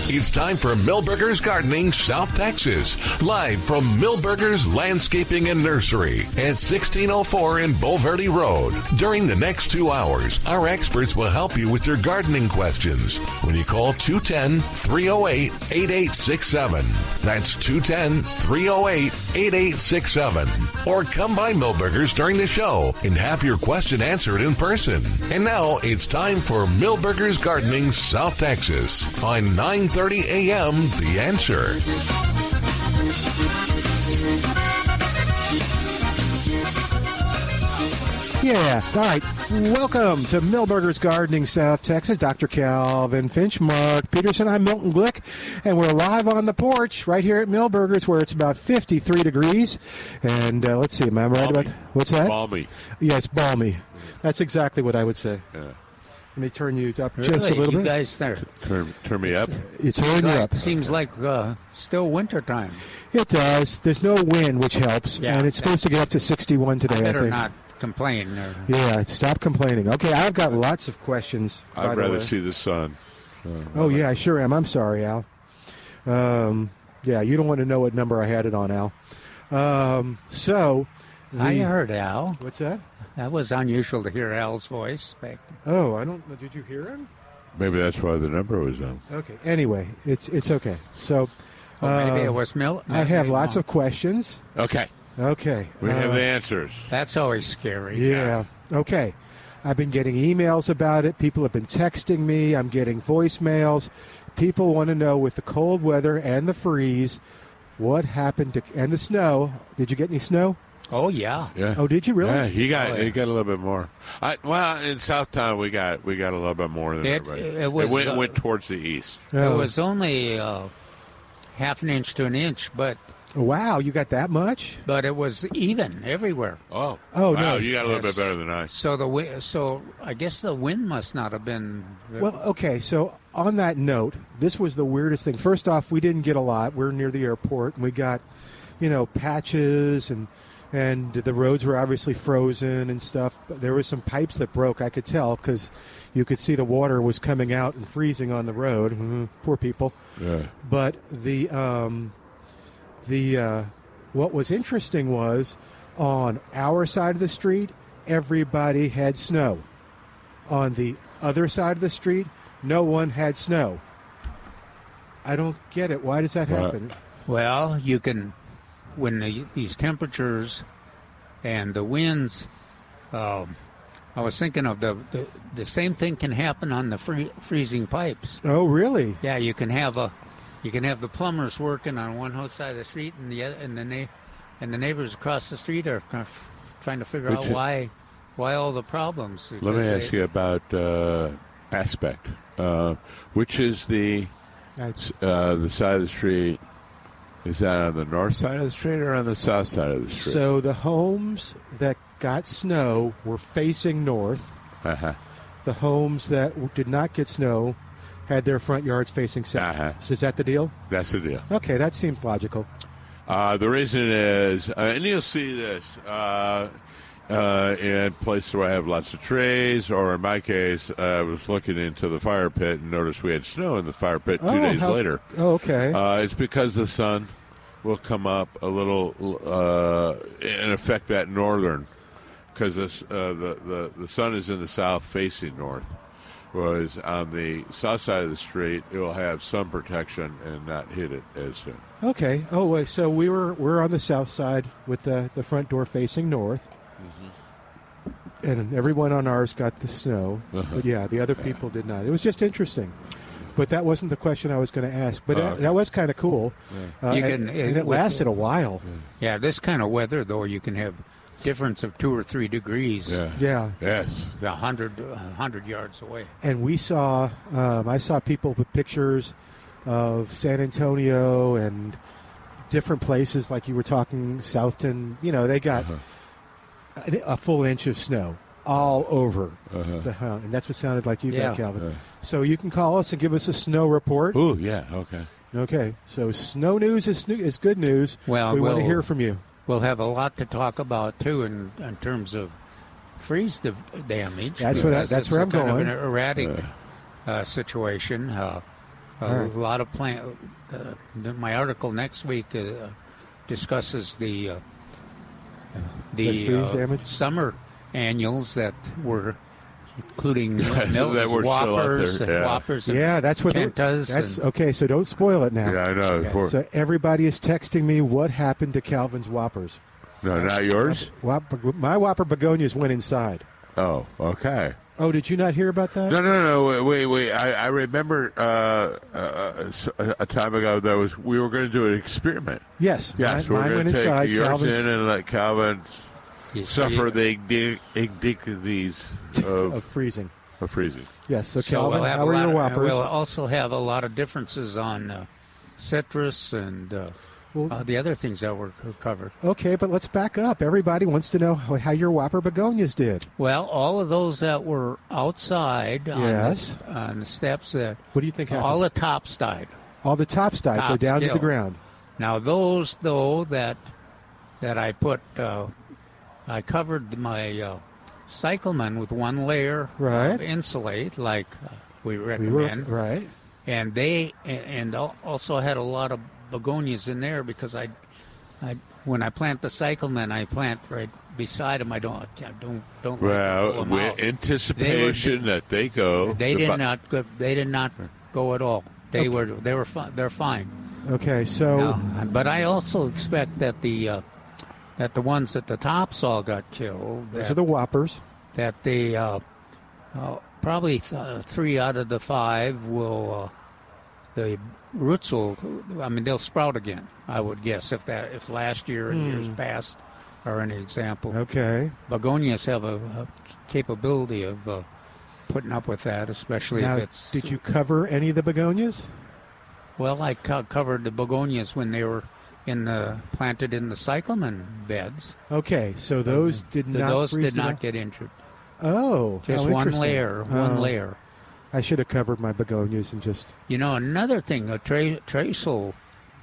It's time for Milberger's Gardening South Texas, live from Milberger's Landscaping and Nursery at 1604 in Bulverde Road. During the next 2 hours, our experts will help you with your gardening questions when you call 210-308-8867. That's 210-308-8867. Or come by Milberger's during the show and have your question answered in person. And now it's time for Milberger's Gardening South Texas on 9:30 a.m. The Answer. Yeah, all right. Welcome to Milberger's Gardening South Texas. Dr. Calvin Finch, Mark Peterson. I'm Milton Glueck, and we're live on the porch right here at Milberger's where it's about 53 degrees. And let's see, am I right about what's that? Balmy. Yes, balmy. That's exactly what I would say. Yeah. Let me turn you up just a little bit. You guys start. Turn me up. It's turning you up. Seems like still winter time. It does. There's no wind, which helps. Yeah, and it's supposed to get up to 61 today, I better think. not complain. Yeah, stop complaining. Okay, I've got lots of questions. I'd rather see the sun. Oh, yeah, I sure am. I'm sorry, Al. Yeah, you don't want to know what number I had it on, Al. I heard Al. What's that? That was unusual to hear Al's voice. Oh, I don't know. Did you hear him? Maybe that's why the number was on. Okay. Anyway, it's okay. So maybe it was Milton. I have lots of questions. Okay. We have the answers. That's always scary. Yeah. Okay. I've been getting emails about it. People have been texting me. I'm getting voicemails. People want to know with the cold weather and the freeze, what happened to and the snow. Did you get any snow? Oh yeah. Oh, did you really? Yeah, he got a little bit more. Well, in Southtown we got a little bit more than everybody. It went towards the east. It was only half an inch to an inch, but wow, you got that much? But it was even everywhere. Oh, wow, no, you got a little bit better than I. So I guess the wind must not have been. Well, okay. So on that note, this was the weirdest thing. First off, we didn't get a lot. We're near the airport, and we got, patches and the roads were obviously frozen and stuff. But there were some pipes that broke. I could tell because you could see the water was coming out and freezing on the road. Poor people. Yeah. But the what was interesting was on our side of the street, everybody had snow. On the other side of the street, no one had snow. I don't get it. Why does that happen? Well, you can. When these temperatures and the winds, I was thinking of the same thing can happen on the freezing pipes. Oh, really? Yeah, you can have the plumbers working on one side of the street, and the neighbors across the street are kind of trying to figure out why all the problems. Let me ask you about aspect. Which is the side of the street? Is that on the north side of the street or on the south side of the street? So the homes that got snow were facing north. Uh-huh. The homes that did not get snow had their front yards facing south. Uh-huh. So is that the deal? That's the deal. Okay, that seems logical. The reason is, and you'll see this in places where I have lots of trees, or in my case, I was looking into the fire pit and noticed we had snow in the fire pit 2 days later. Oh, okay. It's because the sun will come up a little and affect that northern, because the sun is in the south facing north, whereas on the south side of the street it will have sun protection and not hit it as soon. Okay. Oh, wait, so we're on the south side with the front door facing north. Mm-hmm. And everyone on ours got the snow. Uh-huh. But yeah, the other people did not. It was just interesting. But that wasn't the question I was going to ask. But that was kind of cool. Yeah. And it lasted a while. Yeah, this kind of weather, though, you can have difference of 2 or 3 degrees. Yeah. Yes. 100 yards away. And we saw, I saw people with pictures of San Antonio and different places, like you were talking, Southton. They got a full inch of snow all over the hound. And that's what sounded like you got, Calvin. So you can call us and give us a snow report. Oh, yeah, okay. Okay, so snow news is good news. Well, we want to hear from you. We'll have a lot to talk about, too, in terms of freeze damage. That's where I'm kind going. of an erratic situation. All right. lot of my article next week discusses the freeze damage? summer annuals that were including That Milton's were still out Whoppers, there, yeah. Whoppers and Yeah, that's what Kentas. that's and- okay. So don't spoil it now. Yeah, I know. Okay. Poor- So everybody is texting me what happened to Calvin's Whoppers. no, not yours? My Whopper begonias went inside. Oh, okay. Oh, did you not hear about that? No. Wait. I remember a time ago we were going to do an experiment. Yes. Yes, mine we're going went to take inside. yours Calvin's, in and let Calvin suffer the indignities of freezing. of freezing. Yes. So, So Calvin, we'll have how a are lot your of- Whoppers? We'll also have a lot of differences on citrus and the other things that were covered. Okay, but let's back up. Everybody wants to know how your Whopper begonias did. Well, all of those that were outside Yes. on the steps, What do you think happened? all the tops died. All the tops died, so Tops down to the killed. ground. Now those, though, that I put, I covered my cyclamen with one layer Right. of insulate, like we We were recommend, right. and they and also had a lot of begonias in there because I when I plant the cyclamen, I plant right beside them. I don't pull Well, them with out. anticipation that they go. They to did bu- not go. They did not go at all. They were fine. They're fine. Okay, so No, but I also expect that the ones at the tops all got killed. those are the Whoppers. That the probably 3 out of the 5 will the roots will. I mean, they'll sprout again. I would guess if last year and years past are any example. Okay. Begonias have a capability of putting up with that, especially Now, if it's. did you cover any of the begonias? Well, I covered the begonias when they were planted in the cyclamen beds. Okay, so those did not. Those freeze did to not death? get injured. Oh, Just how one interesting. layer. Oh, Layer. I should have covered my begonias and just. You know, another thing, a traceal.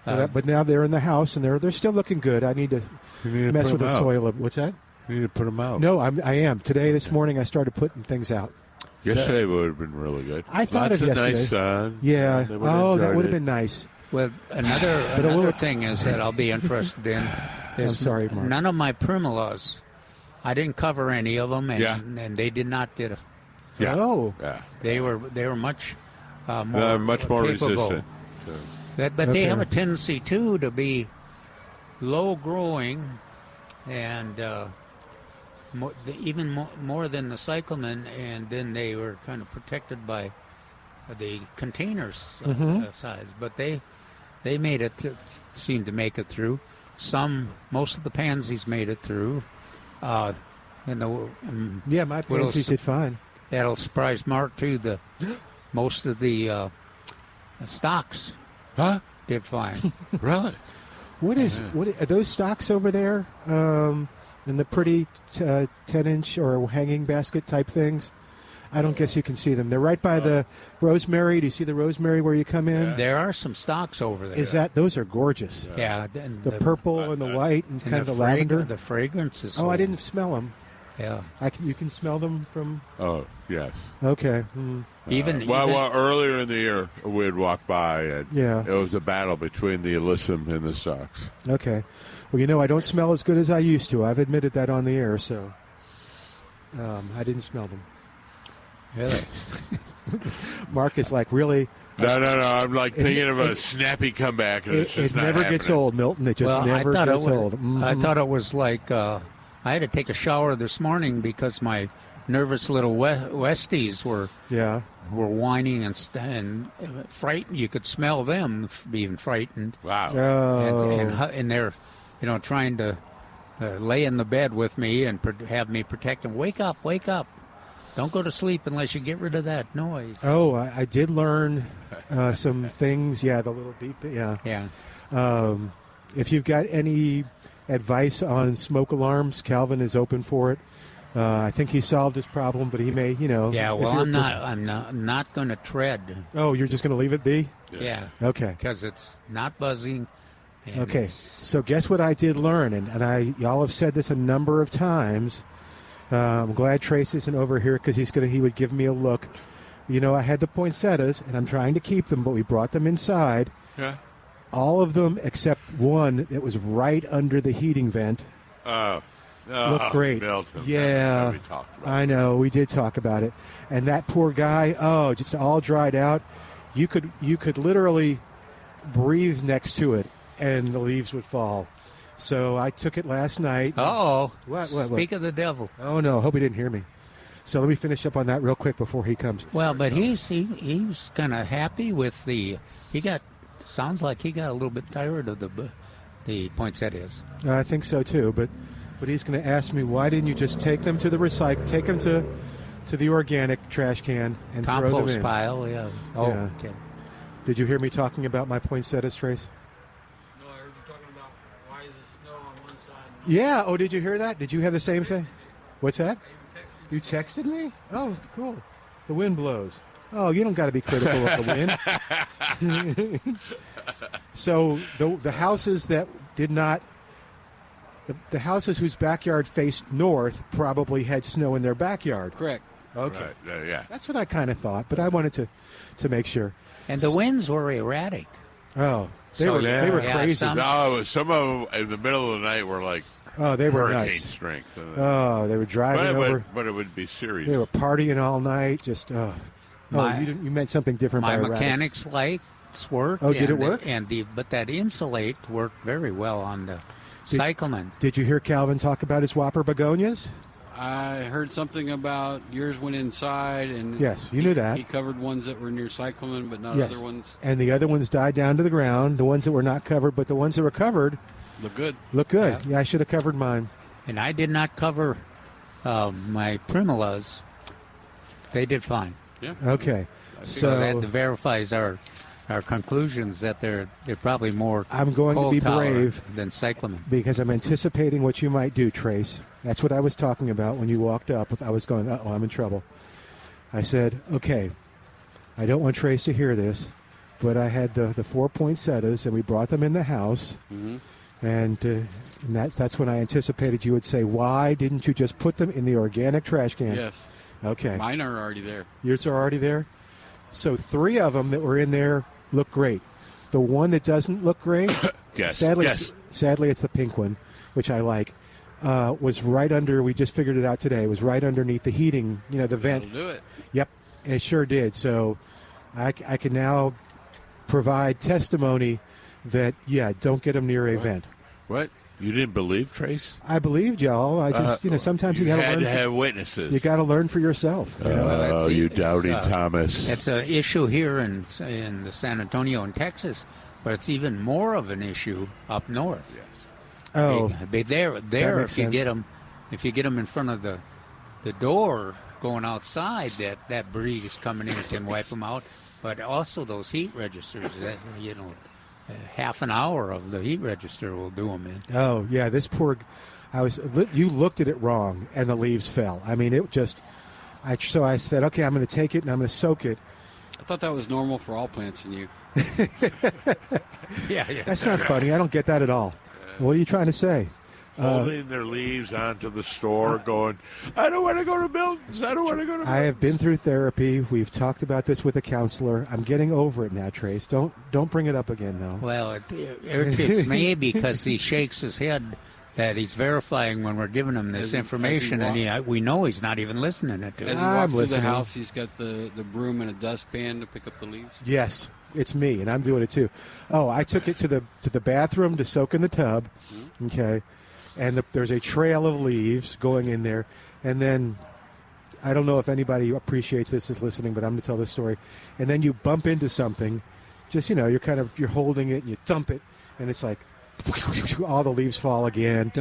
But now they're in the house and they're still looking good. I need to You need to mess put with the 'em out. soil. What's that? You need to put them out. No, I am. This morning, I started putting things out. Yesterday would have been really good. I thought Lots of of nice yesterday. sun. Yeah. They would've Oh, that enjoyed would have it. been nice. Well, another thing is that I'll be interested in is sorry, Mark. none of my primulas. I didn't cover any of them, and, Yeah. and they did not get. Yeah. Oh. Yeah. They were much more They're much more capable. resistant. But Okay. they have a tendency too to be low growing, and even more than the cyclamen. And then they were kind of protected by the containers size. But they made it. Seemed to make it through. Most of the pansies made it through. And Yeah, my What'll pansies s- did fine. that'll surprise Mark too. Most of the stocks Huh? did fine. Really? What are those stocks over there? In the pretty 10-inch or hanging basket type things? I don't guess you can see them. They're right by the rosemary. Do you see the rosemary where you come in? There are some stocks over there. Is that those are gorgeous? Yeah, and The purple and the white and kind of the lavender. The fragrance is. Oh, I didn't smell them. Yeah, You can smell them from. Oh, yes. Okay. even Well, earlier in the year, we'd walk by, and Yeah. it was a battle between the alyssum and the stocks. Okay. Well, I don't smell as good as I used to. I've admitted that on the air, so I didn't smell them. really. Mark is like, really? No. I'm like thinking of a snappy comeback, and it's It just not never gets happening. old, Milton. It just Well, never I thought gets it was, old. I Mhm. thought it was like I had to take a shower this morning because my nervous little Westies were Yeah. whining and frightened. You could smell them being frightened, Wow. Oh. and they're trying to lay in the bed with me and have me protect them. Wake up! Don't go to sleep unless you get rid of that noise. Oh, I did learn some things. Yeah, the little beep. Yeah. Yeah. If you've got any advice on smoke alarms, Calvin is open for it. I think he solved his problem, but he may, Yeah. if Well, you're I'm not going to tread. Oh, you're just going to leave it be? Yeah. Okay. Because it's not buzzing. and Okay. it's- So guess what I did learn, and y'all have said this a number of times. I'm glad Trace isn't over here because he would give me a look. I had the poinsettias, and I'm trying to keep them, but we brought them inside. Yeah. All of them except one that was right under the heating vent. Looked great. Milton, yeah, we talked about I know. We did talk about it. And that poor guy, just all dried out. You could literally breathe next to it, and the leaves would fall. So I took it last night. Oh, What? Speak of the devil. Oh, no. Hope he didn't hear me. So let me finish up on that real quick before he comes. Well, but he was kind of happy with sounds like he got a little bit tired of the poinsettias. I think so, too. But he's going to ask me, why didn't you just take them to the take them to the organic trash can and throw them Compost in? pile, yeah. Oh, Yeah. okay. Did you hear me talking about my poinsettias, Trace? No, I heard you talking about why is there snow on one side? Yeah. Oh, did you hear that? Did you have the same thing? What's that? I You texted me? Oh, cool. The wind blows. Oh, you don't got to be critical of the wind. So the houses that did not, the houses whose backyard faced north probably had snow in their backyard. Correct. Okay. Right, yeah. That's what I kind of thought, but I wanted to make sure. And the winds were erratic. Oh, they So, were yeah, crazy. some- No, some of them in the middle of the night were like Oh, they were hurricane nuts. strength. Oh, they were driving over. But it would be serious. They were partying all night. Just you meant something different. My by mechanics lights worked. Oh, did it and- work? But that insulate worked very well on the cyclamen. Did you hear Calvin talk about his whopper begonias? I heard something about yours went inside, and Yes, you knew that. He covered ones that were near cyclamen, but not Yes. other ones. And the other ones died down to the ground. The ones that were not covered, but the ones that were covered Look good. look good. Yeah, I should have covered mine. And I did not cover my primulas. They did fine. Yeah. Okay, So that so verifies our conclusions that they're probably more I'm going to cold be tolerant brave than cyclamen. because I'm anticipating what you might do, Trace. That's what I was talking about when you walked up. I was going, uh-oh, I'm in trouble. I said, okay, I don't want Trace to hear this, but I had the 4 poinsettias, and we brought them in the house. Mm-hmm. And that's when I anticipated you would say, why didn't you just put them in the organic trash can? Yes. Okay. Mine are already there. Yours are already there? So 3 of them that were in there look great. The one that doesn't look great, Guess. sadly it's the pink one, which I like, was right under, we just figured it out today, was right underneath the heating, the vent. That'll do it. Yep, it sure did. So I can now provide testimony that, don't get them near a vent. What? You didn't believe Trace? I believed y'all. I just, sometimes you got to had learn. to have witnesses. You got to learn for yourself. Oh, you doubting it's, Thomas. It's an issue here in the San Antonio in Texas, but it's even more of an issue up north. Oh, There That makes if you sense. get them in front of the door going outside, that breeze coming in can wipe them out. But also those heat registers that half an hour of the heat register will do them in. oh, yeah. This poor. You looked at it wrong, and the leaves fell. I mean, it just. So I said, okay, I'm going to take it and I'm going to soak it. I thought that was normal for all plants in you. Yeah. That's not funny. I don't get that at all. What are you trying to say? Holding their leaves onto the store, going, I don't want to go to Milton's. I don't want to go to Milton's. I have been through therapy. We've talked about this with a counselor. I'm getting over it now, Trace. Don't bring it up again, though. Well, it irritates me because he shakes his head that he's verifying when we're giving him this As he information, and we know he's not even listening to As it. he I'm walks through listening. the house, he's got the broom and a dustpan to pick up the leaves. Yes, it's me, and I'm doing it too. Oh, I took it to the bathroom to soak in the tub. Okay, and there's a trail of leaves going in there, and then I don't know if anybody appreciates this is listening, but I'm going to tell this story. And then you bump into something, just you're holding it and you thump it, and it's like all the leaves fall again.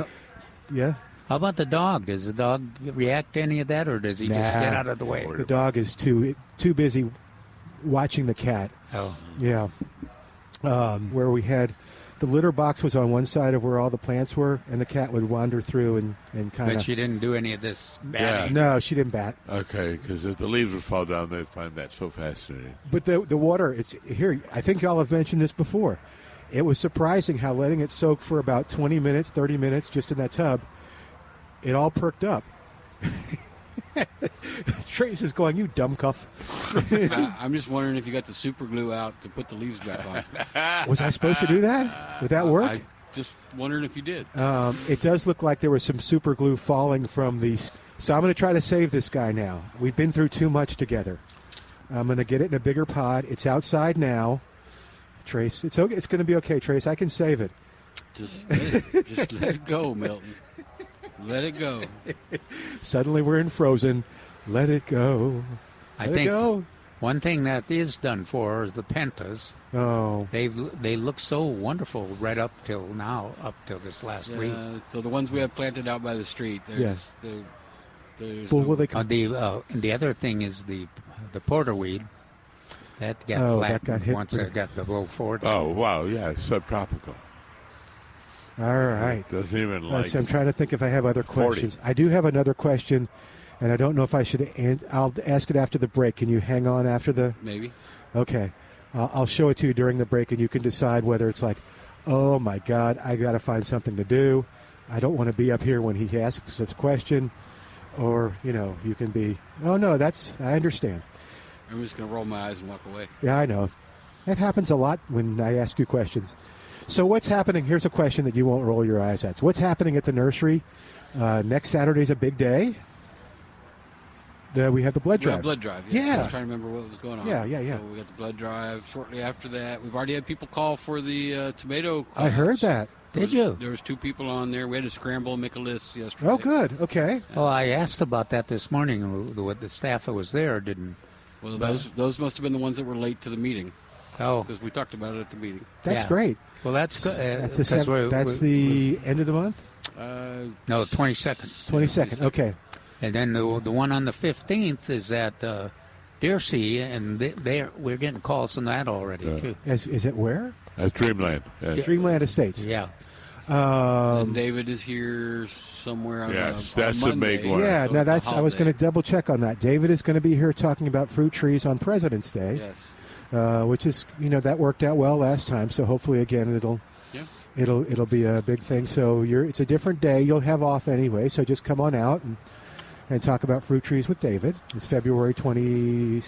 Yeah, How about the dog? Does the dog react to any of that, or does he just Nah. get out of the way? the dog is too busy watching the cat. Oh, Yeah. Where we had the litter box was on one side of where all the plants were, and the cat would wander through and kind but of. she didn't do any of this batting. No, she didn't bat. Okay, because if the leaves would fall down, they'd find that so fascinating. But the water, it's here. I think y'all have mentioned this before. It was surprising how letting it soak for about 20 minutes, 30 minutes just in that tub, it all perked up. Trace is going, you dumb cuff. I'm just wondering if you got the super glue out to put the leaves back on. Was I supposed to do that? Would that work? I just wondering if you did. It does look like there was some super glue falling from the... So I'm going to try to save this guy now. We've been through too much together. I'm going to get it in a bigger pod. It's outside now. Trace, it's okay. It's going to be okay, Trace. I can save it. Just let it go, Milton. Let it go. Suddenly we're in Frozen. Let it go. I think one thing that is done for is the pentas. Oh. They look so wonderful right up till now, up till this last week. So the ones we have planted out by the street, there's Well, will they come? The other thing is the porterweed. That got flattened that got hit once it got below 40. Oh, wow, yeah, subtropical. All right. Doesn't even like... So I'm trying to think if I have other 40. questions. I do have another question, and I don't know if I should... I'll ask it after the break. Can you hang on after the... Maybe. Okay. I'll show it to you during the break, and you can decide whether it's like, oh, my God, I got to find something to do. I don't want to be up here when he asks this question. Or, you can be, oh, no, I understand. I'm just going to roll my eyes and walk away. Yeah, I know. That happens a lot when I ask you questions. So what's happening? Here's a question that you won't roll your eyes at. What's happening at the nursery? Next Saturday's a big day. We have the blood drive. Blood drive. Yeah. I was trying to remember what was going on. Yeah. So we got the blood drive. Shortly after that, we've already had people call for the tomato class. I heard that. Did you? There was 2 people on there. We had to scramble and make a list yesterday. Oh, good. Okay. Oh, I asked about that this morning. The staff that was there didn't. Well, those must have been the ones that were late to the meeting. Oh, Because we talked about it at the meeting. That's great. Well, that's good. That's the end of the month? No, 22nd. 22nd. Okay. And then the one on the 15th is at Deersea, and we're getting calls on that already, too. Is it where? At Dreamland. Yeah. Dreamland Estates. Yeah. And David is here somewhere on Yes, on that's the Monday. big one. Yeah, So now it's a I was going to double check on that. David is going to be here talking about fruit trees on President's Day. Yes. Which is, that worked out well last time. So hopefully, again, it'll be a big thing. So it's a different day. You'll have off anyway. So just come on out and talk about fruit trees with David. It's February 17th. I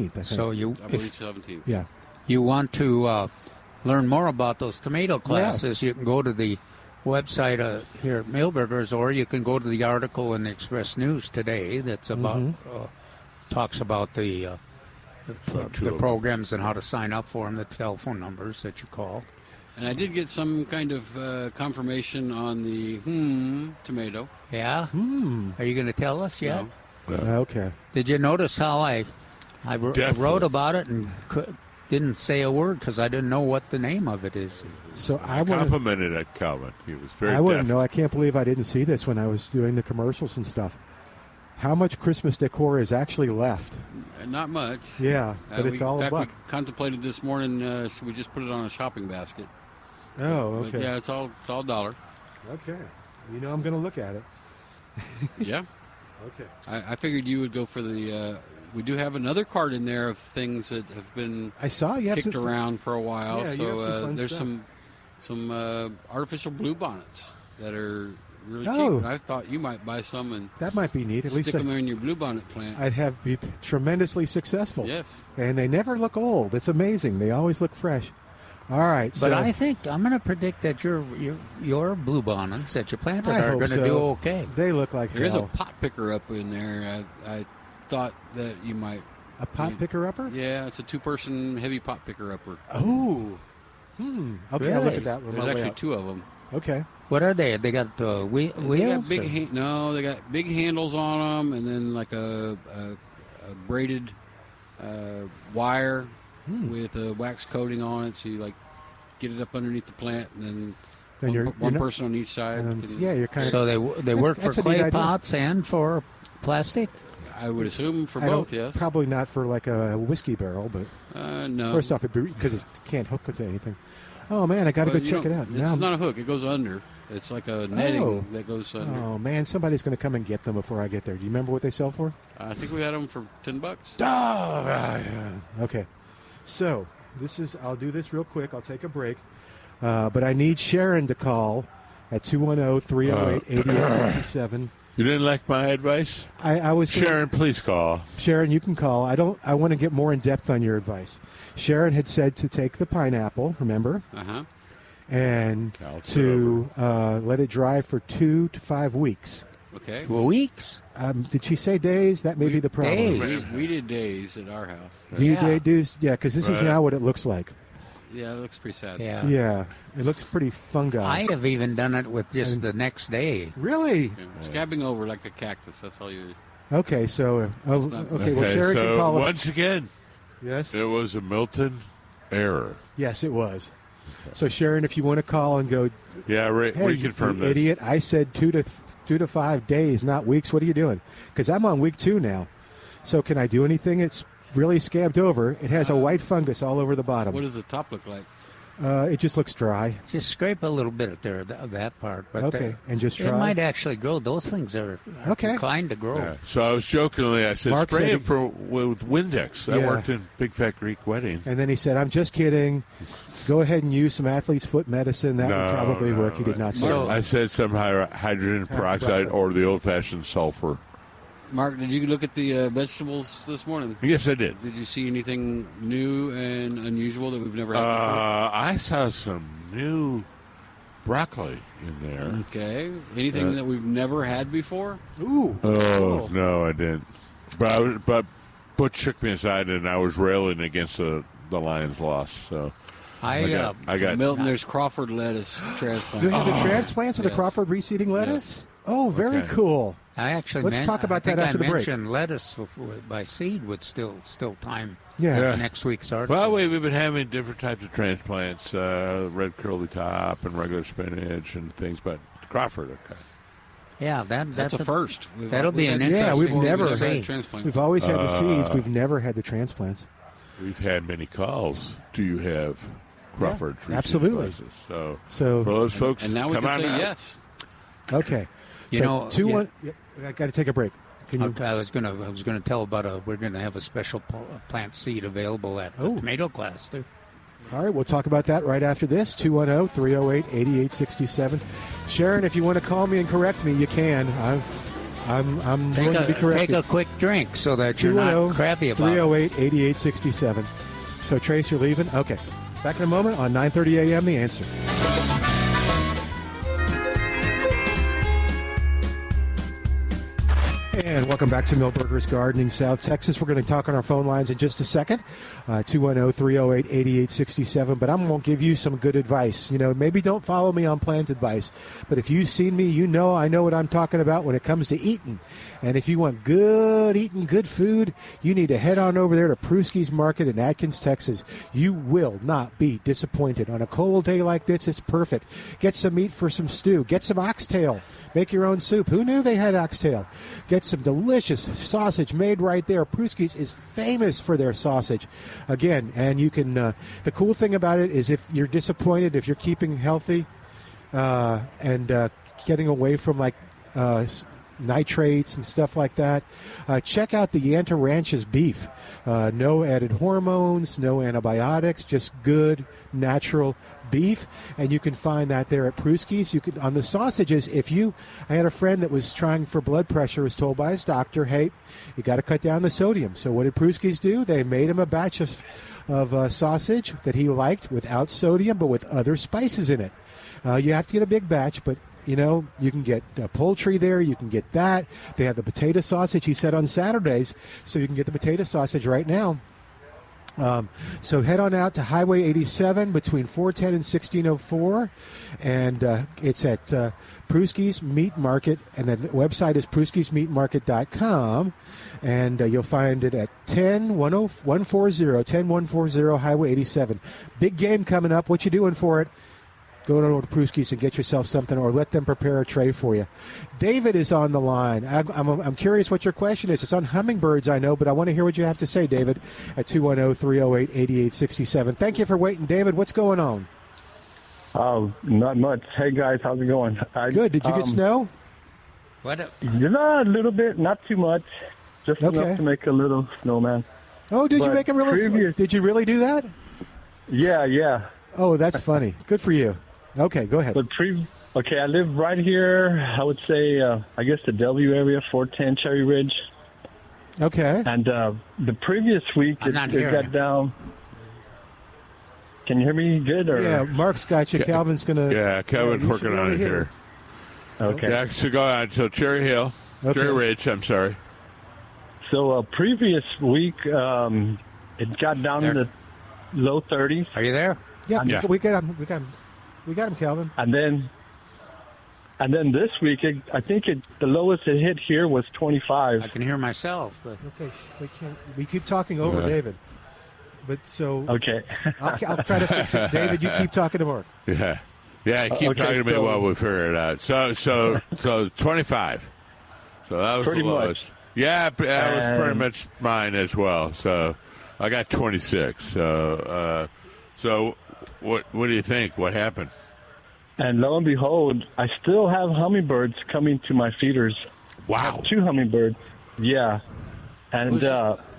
think. So I believe 17th. Yeah. You want to learn more about those tomato classes, you can go to the website here at Milberger's, or you can go to the article in the Express News today that's about talks about the programs and how to sign up for them, the telephone numbers that you call. And I did get some kind of confirmation on the tomato. Yeah? Are you going to tell us yet? No. Okay. Did you notice how I wrote about it and didn't say a word because I didn't know what the name of it is? So I complimented at Calvin. He was very I wouldn't know. I can't believe I didn't see this when I was doing the commercials and stuff. How much Christmas decor is actually left? Not much. Yeah, but it's all a buck. We contemplated this morning, should we just put it on a shopping basket? Oh, okay. But yeah, it's all $1. Okay. I'm going to look at it. Yeah. Okay. I figured you would go for the... we do have another cart in there of things that have been kicked around for a while. Yeah, so there's stuff. some artificial bluebonnets that are really cheap. Oh. And I thought you might buy some and that might be neat. At least stick them in your bluebonnet plant. I'd be tremendously successful. Yes. And they never look old. It's amazing. They always look fresh. All right. But I think I'm going to predict that your bluebonnets that you planted are going to do okay. They look like There is a pot picker up in there. I thought that you might. A pot picker-upper? Yeah, it's a 2-person heavy pot picker-upper. Oh. Okay, really? I'll look at that one. There's actually 2 of them. Okay. What are they? They got wheels? They got they got big handles on them, and then like a braided wire with a wax coating on it, so you like get it up underneath the plant, and then one person on each side. You're kind of. So they work for clay pots and for plastic. I would assume for both, yes. Probably not for like a whiskey barrel, but no. First off, because it can't hook to anything. Oh man, I got to go check it out. It's not a hook; it goes under. It's like a netting that goes under. Oh man, somebody's going to come and get them before I get there. Do you remember what they sell for? I think we had them for $10. Oh, yeah. Okay. So I'll do this real quick. I'll take a break, but I need Sharon to call at 210-308-8857. You didn't like my advice? I was Sharon, please call. Sharon, you can call. I want to get more in depth on your advice. Sharon had said to take the pineapple, remember? Uh-huh. And to let it dry for 2 to 5 weeks. Okay. Weeks? Did she say days? That may be the problem. Days. We did days at our house. Do you Yeah. do? Yeah, because this is now what it looks like. Yeah, it looks pretty sad. Yeah. Yeah, it looks pretty fungi. I have even done it with just the next day. Really? Yeah. Scabbing over like a cactus. That's all you. Okay, so not- okay. Well, Sharon so can call us. once again, Yes. it was a Milton error. Yes, it was. So Sharon, if you want to call and go, Yeah, hey, reconfirm you this. idiot! I said 2 to 5 days, not weeks. What are you doing? Because I'm on week 2 now. So can I do anything? It's really scabbed over. It has a white fungus all over the bottom. What does the top look like? It just looks dry. Just scrape a little bit there of that part. But Okay, and just it try. might actually grow. Those things are Okay. inclined to grow. Yeah. So I was jokingly, I said, Mark spray said it with Windex. That Yeah. worked in Big Fat Greek Wedding. And then he said, "I'm just kidding. Go ahead and use some athlete's foot medicine. That would probably work." He did not say So- that. I said some hydrogen peroxide or the old-fashioned sulfur. Mark, did you look at the vegetables this morning? Yes, I did. Did you see anything new and unusual that we've never had I saw some new broccoli in there. before? Okay. Anything that we've never had before? Ooh. Oh, no, I didn't. But Butch shook me aside, and I was railing against the Lions' loss. So I got Milton, there's Crawford lettuce transplant. Do you have the transplants of the Yes. Crawford reseeding lettuce? Oh, very Okay. cool. I actually Let's talk about that after the break. I mentioned lettuce by seed would still time Yeah. next week's article. Well, we've been having different types of transplants, red curly top and regular spinach and things, but Crawford, okay. Yeah, That's a first. That'll be an had Yeah, we've before never had seen. transplant. We've always had the seeds. We've never had the transplants. We've had many calls. Do you have Crawford? Yeah, absolutely. Places? So So, for those folks, And now we come can on say out. yes. okay. You So know, 2-1. Yep, I got to take a break. Can you? I was gonna tell about we're gonna have a special plant seed available at the tomato class too. All right, we'll talk about that right after this. 210-308-8867. Sharon, if you want to call me and correct me, you can. I'm going to be corrected. Take a quick drink so that you're not crabby about it. 210-308-8867. So, Trace, you're leaving? Okay. Back in a moment on 9:30 a.m. The Answer. And welcome back to Milberger's Gardening, South Texas. We're going to talk on our phone lines in just a second, 210-308-8867. But I'm going to give you some good advice. You know, maybe don't follow me on plant advice, but if you've seen me, you know I know what I'm talking about when it comes to eating. And if you want good eating, good food, you need to head on over there to Prusky's Market in Atkins, Texas. You will not be disappointed. On a cold day like this, it's perfect. Get some meat for some stew. Get some oxtail. Make your own soup. Who knew they had oxtail? Get some delicious sausage made right there. Prusky's is famous for their sausage. Again, and you can, the cool thing about it is if you're disappointed, if you're keeping healthy and getting away from like nitrates and stuff like that, check out the Yanta Ranch's beef. No added hormones, no antibiotics, just good natural beef, and you can find that there at Prusky's. You could on the sausages. I had a friend that was trying for blood pressure, was told by his doctor, "Hey, you got to cut down the sodium." So what did Prusky's do? They made him a batch of sausage that he liked without sodium, but with other spices in it. You have to get a big batch, but you know, you can get poultry there. You can get that. They have the potato sausage, he said, on Saturdays, so you can get the potato sausage right now. So head on out to Highway 87 between 410 and 1604, and it's at Prusky's Meat Market, and the website is pruskysmeatmarket.com, and you'll find it at 10140 Highway 87. Big game coming up. What you doing for it? Go over to Prusky's and get yourself something, or let them prepare a tray for you. David is on the line. I'm curious what your question is. It's on hummingbirds, I know, but I want to hear what you have to say, David, at 210-308-8867. Thank you for waiting, David. What's going on? Not much. Hey, guys, how's it going? Good. Did you get snow? A little bit, not too much. Just enough to make a little snowman. Oh, did you make a really? Did you really do that? Yeah. Oh, that's funny. Good for you. Okay, go ahead. But Okay, I live right here. I would say, I guess the W area, 410 Cherry Ridge. Okay. And the previous week, it got down. Can you hear me good? Or? Yeah, Mark's got you. Calvin's going to... Yeah, Calvin's working on it here. Okay. Yeah, so go on. So Cherry Hill. Okay. Cherry Ridge, I'm sorry. So previous week, it got down in the low 30s. Are you there? Yeah. We got him. We got him, Calvin. And then this week, I think the lowest it hit here was 25. I can hear myself, but okay, we keep talking over David. But so okay, I'll try to fix it. David, you keep talking to Mark. Yeah, keep talking to me while we figure it out. So 25. So that was pretty the lowest. Much. Yeah, that was pretty much mine as well. So I got 26. So what do you think? What happened? And lo and behold, I still have hummingbirds coming to my feeders. Wow. I have 2 hummingbirds. Yeah. And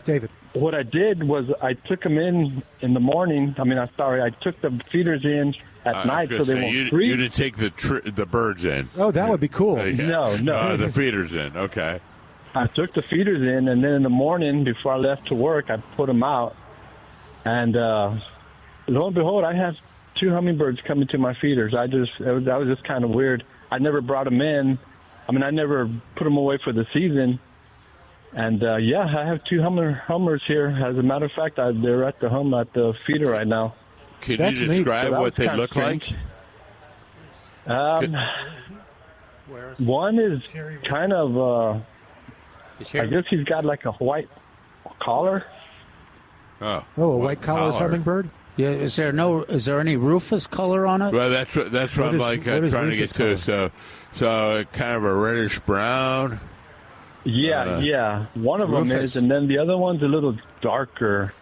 David. What I did was I took them in the morning. I took the feeders in at night so they won't freeze. You didn't take the birds in. Oh, that would be cool. No. The feeders in. Okay. I took the feeders in, and then in the morning before I left to work, I put them out. And lo and behold, I have 2 hummingbirds coming to my feeders. That was just kind of weird. I never brought them in. I never put them away for the season. And I have 2 hummers here. As a matter of fact, they're at the feeder right now. Can you describe what they look like? One is kind of, I guess he's got like a white collar. Oh, a white collared hummingbird? Yeah, is there any rufous color on it? Well, that's what I'm trying to get to. So kind of a reddish brown. Yeah. One of them is, and then the other one's a little darker.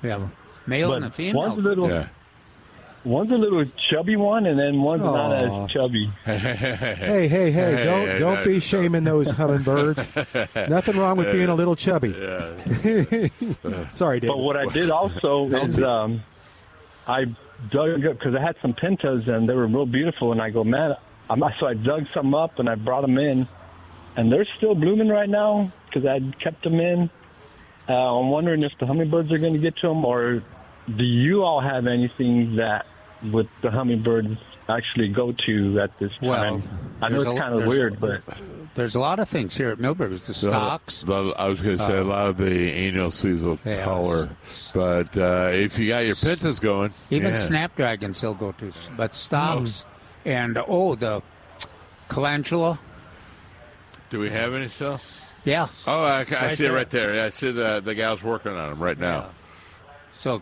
Yeah, male and a female. One's a little chubby one, and then one's not as chubby. Hey! Don't be shaming those hummingbirds. Nothing wrong with being a little chubby. Sorry, Dave. But what I did also is I dug up because I had some pentas and they were real beautiful, and I go, man. So I dug some up and I brought them in, and they're still blooming right now because I kept them in. I'm wondering if the hummingbirds are going to get to them, or do you all have anything that with the hummingbirds actually go to at this time? Well, I know it's kind of weird, but there's a lot of things here at Millburgers. The stocks. I was going to say a lot of the annual seasonal color, but if you got your pentas going, even snapdragons they'll go to, but stocks and the calendula. Do we have any still? Yeah. Oh, I see it right there. Yeah, I see the gal's working on them right now. So,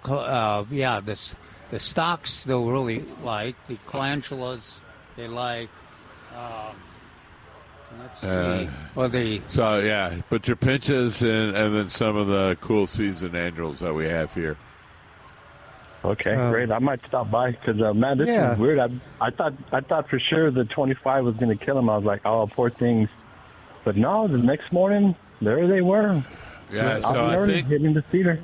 the stocks they'll really like. The calendulas they like. Let's see. But your pinches and then some of the cool season annuals that we have here. Okay, great. I might stop by because man, this is weird. I thought for sure the 25 was going to kill him. I was like, oh, poor things. But no, the next morning there they were. Yeah, so I think hitting the feeder.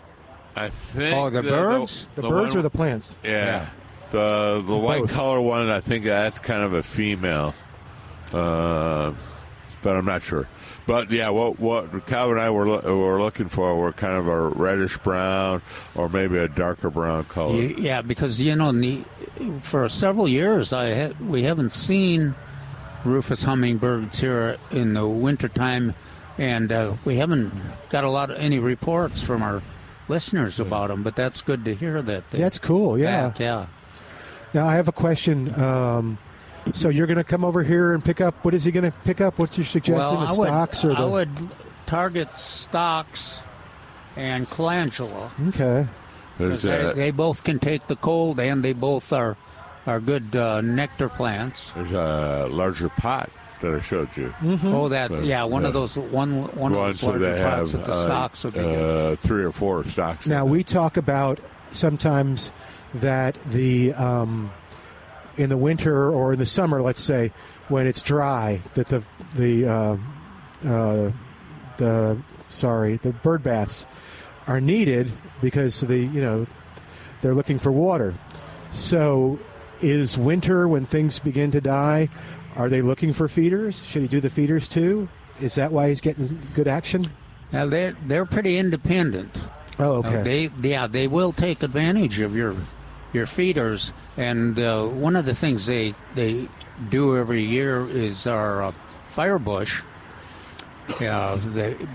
I think the birds, the birds or the plants. Yeah. The white color one, I think that's kind of a female, but I'm not sure. But yeah, what Calvin and I were looking for were kind of a reddish brown or maybe a darker brown color. Yeah, because for several years we haven't seen rufous hummingbirds here in the wintertime, and we haven't got any reports from our listeners about them. But that's good to hear that. That's cool. Yeah. Yeah. Now I have a question. So you're going to come over here and pick up. What is he going to pick up? What's your suggestion? Well, stocks or I would target stocks and calendula. Okay. They both can take the cold, and they both are good nectar plants. There's a larger pot that I showed you. Mm-hmm. One of those larger pots that the stocks would be good. 3 or 4 stocks. Now we talk about sometimes that in the winter or in the summer, let's say, when it's dry, that the bird baths are needed because they're looking for water. So is winter when things begin to die. Are they looking for feeders? Should he do the feeders too? Is that why he's getting good action? Now they're pretty independent. Oh, okay. They will take advantage of your feeders, and one of the things they do every year is our firebush. Yeah,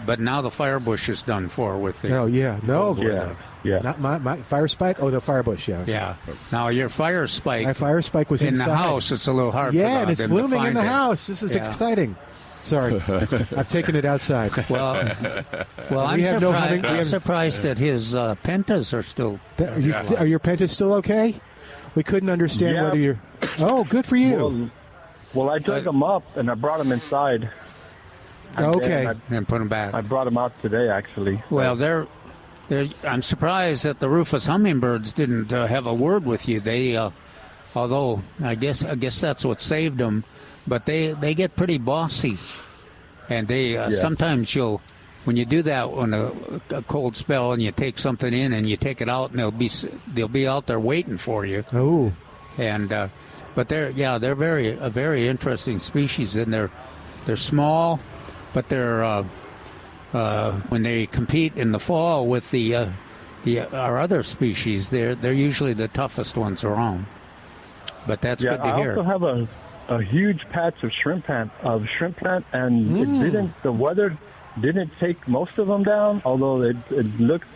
but now the firebush is done for with the. Oh yeah, no, Yeah. Not my fire spike. Oh, the firebush. Yeah. Yeah. Now your fire spike. My fire spike was in inside the house. It's a little hard. Yeah, for and it's them to blooming in find the it. house. This is exciting. Sorry, I've taken it outside. Well, I'm surprised that his pentas are still. Are your pentas still okay? We couldn't understand whether you're. Oh, good for you. Well, I dug them up and I brought them inside. Okay. And put them back. I brought them out today, actually. Well, I'm surprised that the rufous hummingbirds didn't have a word with you. They, although I guess that's what saved them, but they get pretty bossy, and they sometimes when you do that on a cold spell and you take something in and you take it out and they'll be out there waiting for you. Oh. And but they're a very interesting species, and they're small, but they're when they compete in the fall with our other species, they're usually the toughest ones around. But that's good to hear. I also have a huge patch of shrimp plant, and the weather didn't take most of them down, although it looks.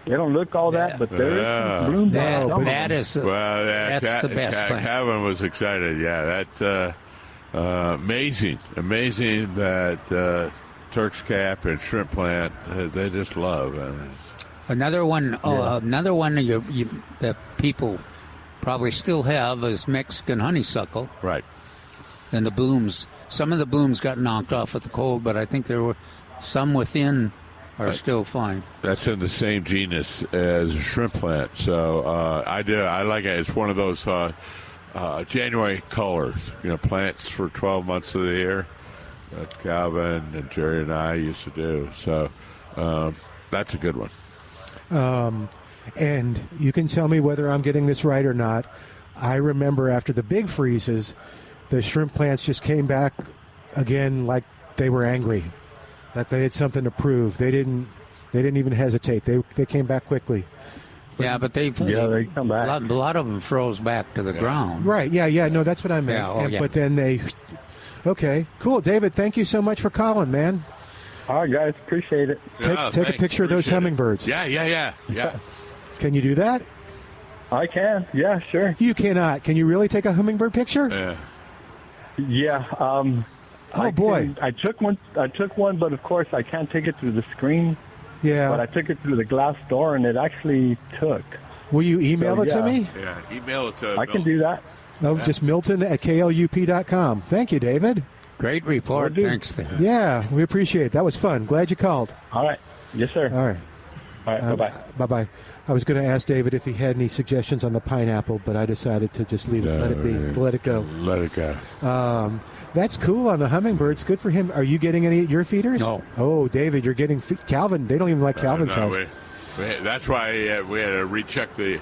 They don't look all that, but they're bloomed. That's the best plant. Calvin was excited. Yeah, that's amazing that Turk's cap and shrimp plant they just love. Another one that people probably still have is Mexican honeysuckle. Right. And the blooms. Some of the blooms got knocked off with the cold, but I think there were some within are still fine. That's in the same genus as shrimp plant, so I like it. It's one of those January colors, plants for 12 months of the year that Calvin and Jerry and I used to do. So that's a good one. And you can tell me whether I'm getting this right or not. I remember after the big freezes, the shrimp plants just came back again like they were angry, that they had something to prove. They didn't even hesitate. They came back quickly. Yeah, but they come back. A lot of them froze back to the ground. Right? Yeah. No, that's what I meant. But then they. Okay, cool, David. Thank you so much for calling, man. All right, guys, appreciate it. Take a picture of those hummingbirds. Yeah. Can you do that? I can. Yeah, sure. You cannot. Can you really take a hummingbird picture? Yeah. Yeah. Oh boy! I took one, but of course I can't take it through the screen. Yeah. But I took it through the glass door, and it actually took. Will you email it to me? Yeah, email it to. I can do that. Oh, just Milton at KLUP.com. Thank you, David. Great report. Thanks, David. Yeah, we appreciate it. That was fun. Glad you called. All right. Yes, sir. All right. Bye-bye. Bye-bye. I was going to ask David if he had any suggestions on the pineapple, but I decided to just leave it, let it be, let it go. Let it go. That's cool on the hummingbirds. Good for him. Are you getting any at your feeders? No. Oh, David, you're getting Calvin. They don't even like Calvin's house. That's why we had to recheck the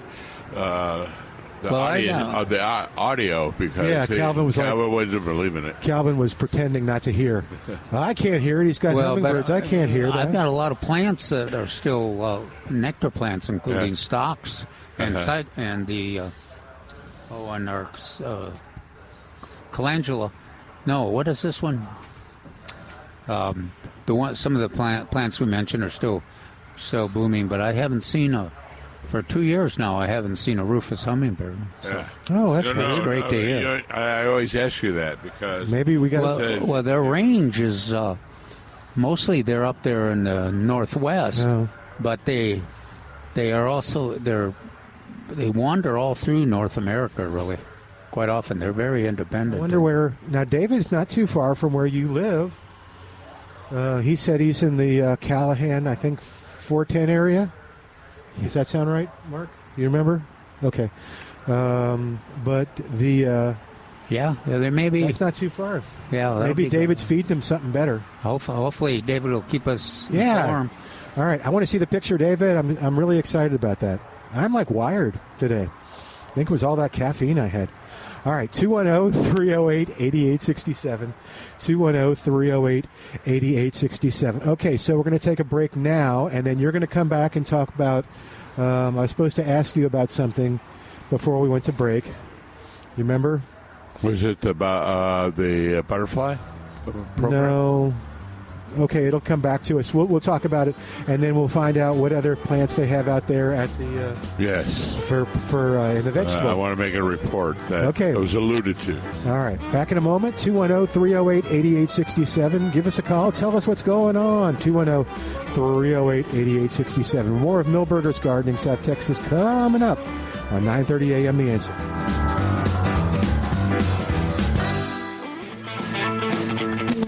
audio because Calvin wasn't believing it. Calvin was pretending not to hear. I can't hear it. He's got hummingbirds. I can't hear that. I've got a lot of plants that are still nectar plants, including stocks and the and our calendula. No, what is this one? Some of the plants we mentioned are still blooming, but I haven't seen for 2 years now. I haven't seen a rufous hummingbird. So. Yeah. Oh, that's great to hear. I always ask you that because maybe we got. Well, their range is mostly they're up there in the northwest, but they are also they wander all through North America really. Quite often, they're very independent. I wonder where now. David's not too far from where you live. He said he's in the Callahan, I think, 410 area. Does that sound right, Mark? You remember? Okay. But the there may be. That's not too far. Yeah, maybe David's feeding them something better. Hopefully, David will keep us informed. All right, I want to see the picture, David. I'm really excited about that. I'm like wired today. think it was all that caffeine I had. All right, 210-308-8867. 210-308-8867. Okay, so we're going to take a break now, and then you're going to come back and talk about, I was supposed to ask you about something before we went to break. You remember? Was it about the butterfly program? No. Okay, it'll come back to us. We'll talk about it, and then we'll find out what other plants they have out there at the yes for in the vegetable. I want to make a report that was alluded to. All right, back in a moment. 210-308-8867. Give us a call. Tell us what's going on. 210-308-8867. More of Milberger's Gardening, South Texas, coming up on 9:30 a.m. The Answer.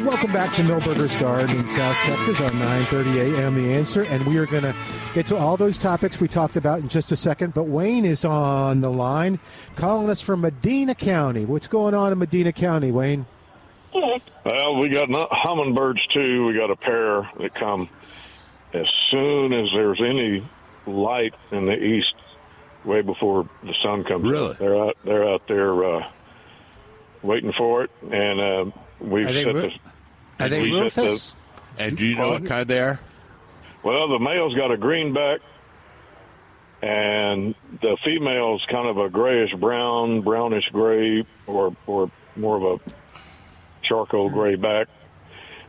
Welcome back to Milberger's Gardening, South Texas, on 9:30 a.m. The Answer, and we are going to get to all those topics we talked about in just a second. But Wayne is on the line, calling us from Medina County. What's going on in Medina County, Wayne? Well, we got hummingbirds too. We got a pair that come as soon as there's any light in the east, way before the sun comes. Really? Up. They're out there waiting for it, and we've set the. Are they Rufus? And do you know what kind they are? Well, the male's got a greenback, and the female's kind of a grayish-brown, brownish-gray, or more of a charcoal gray back.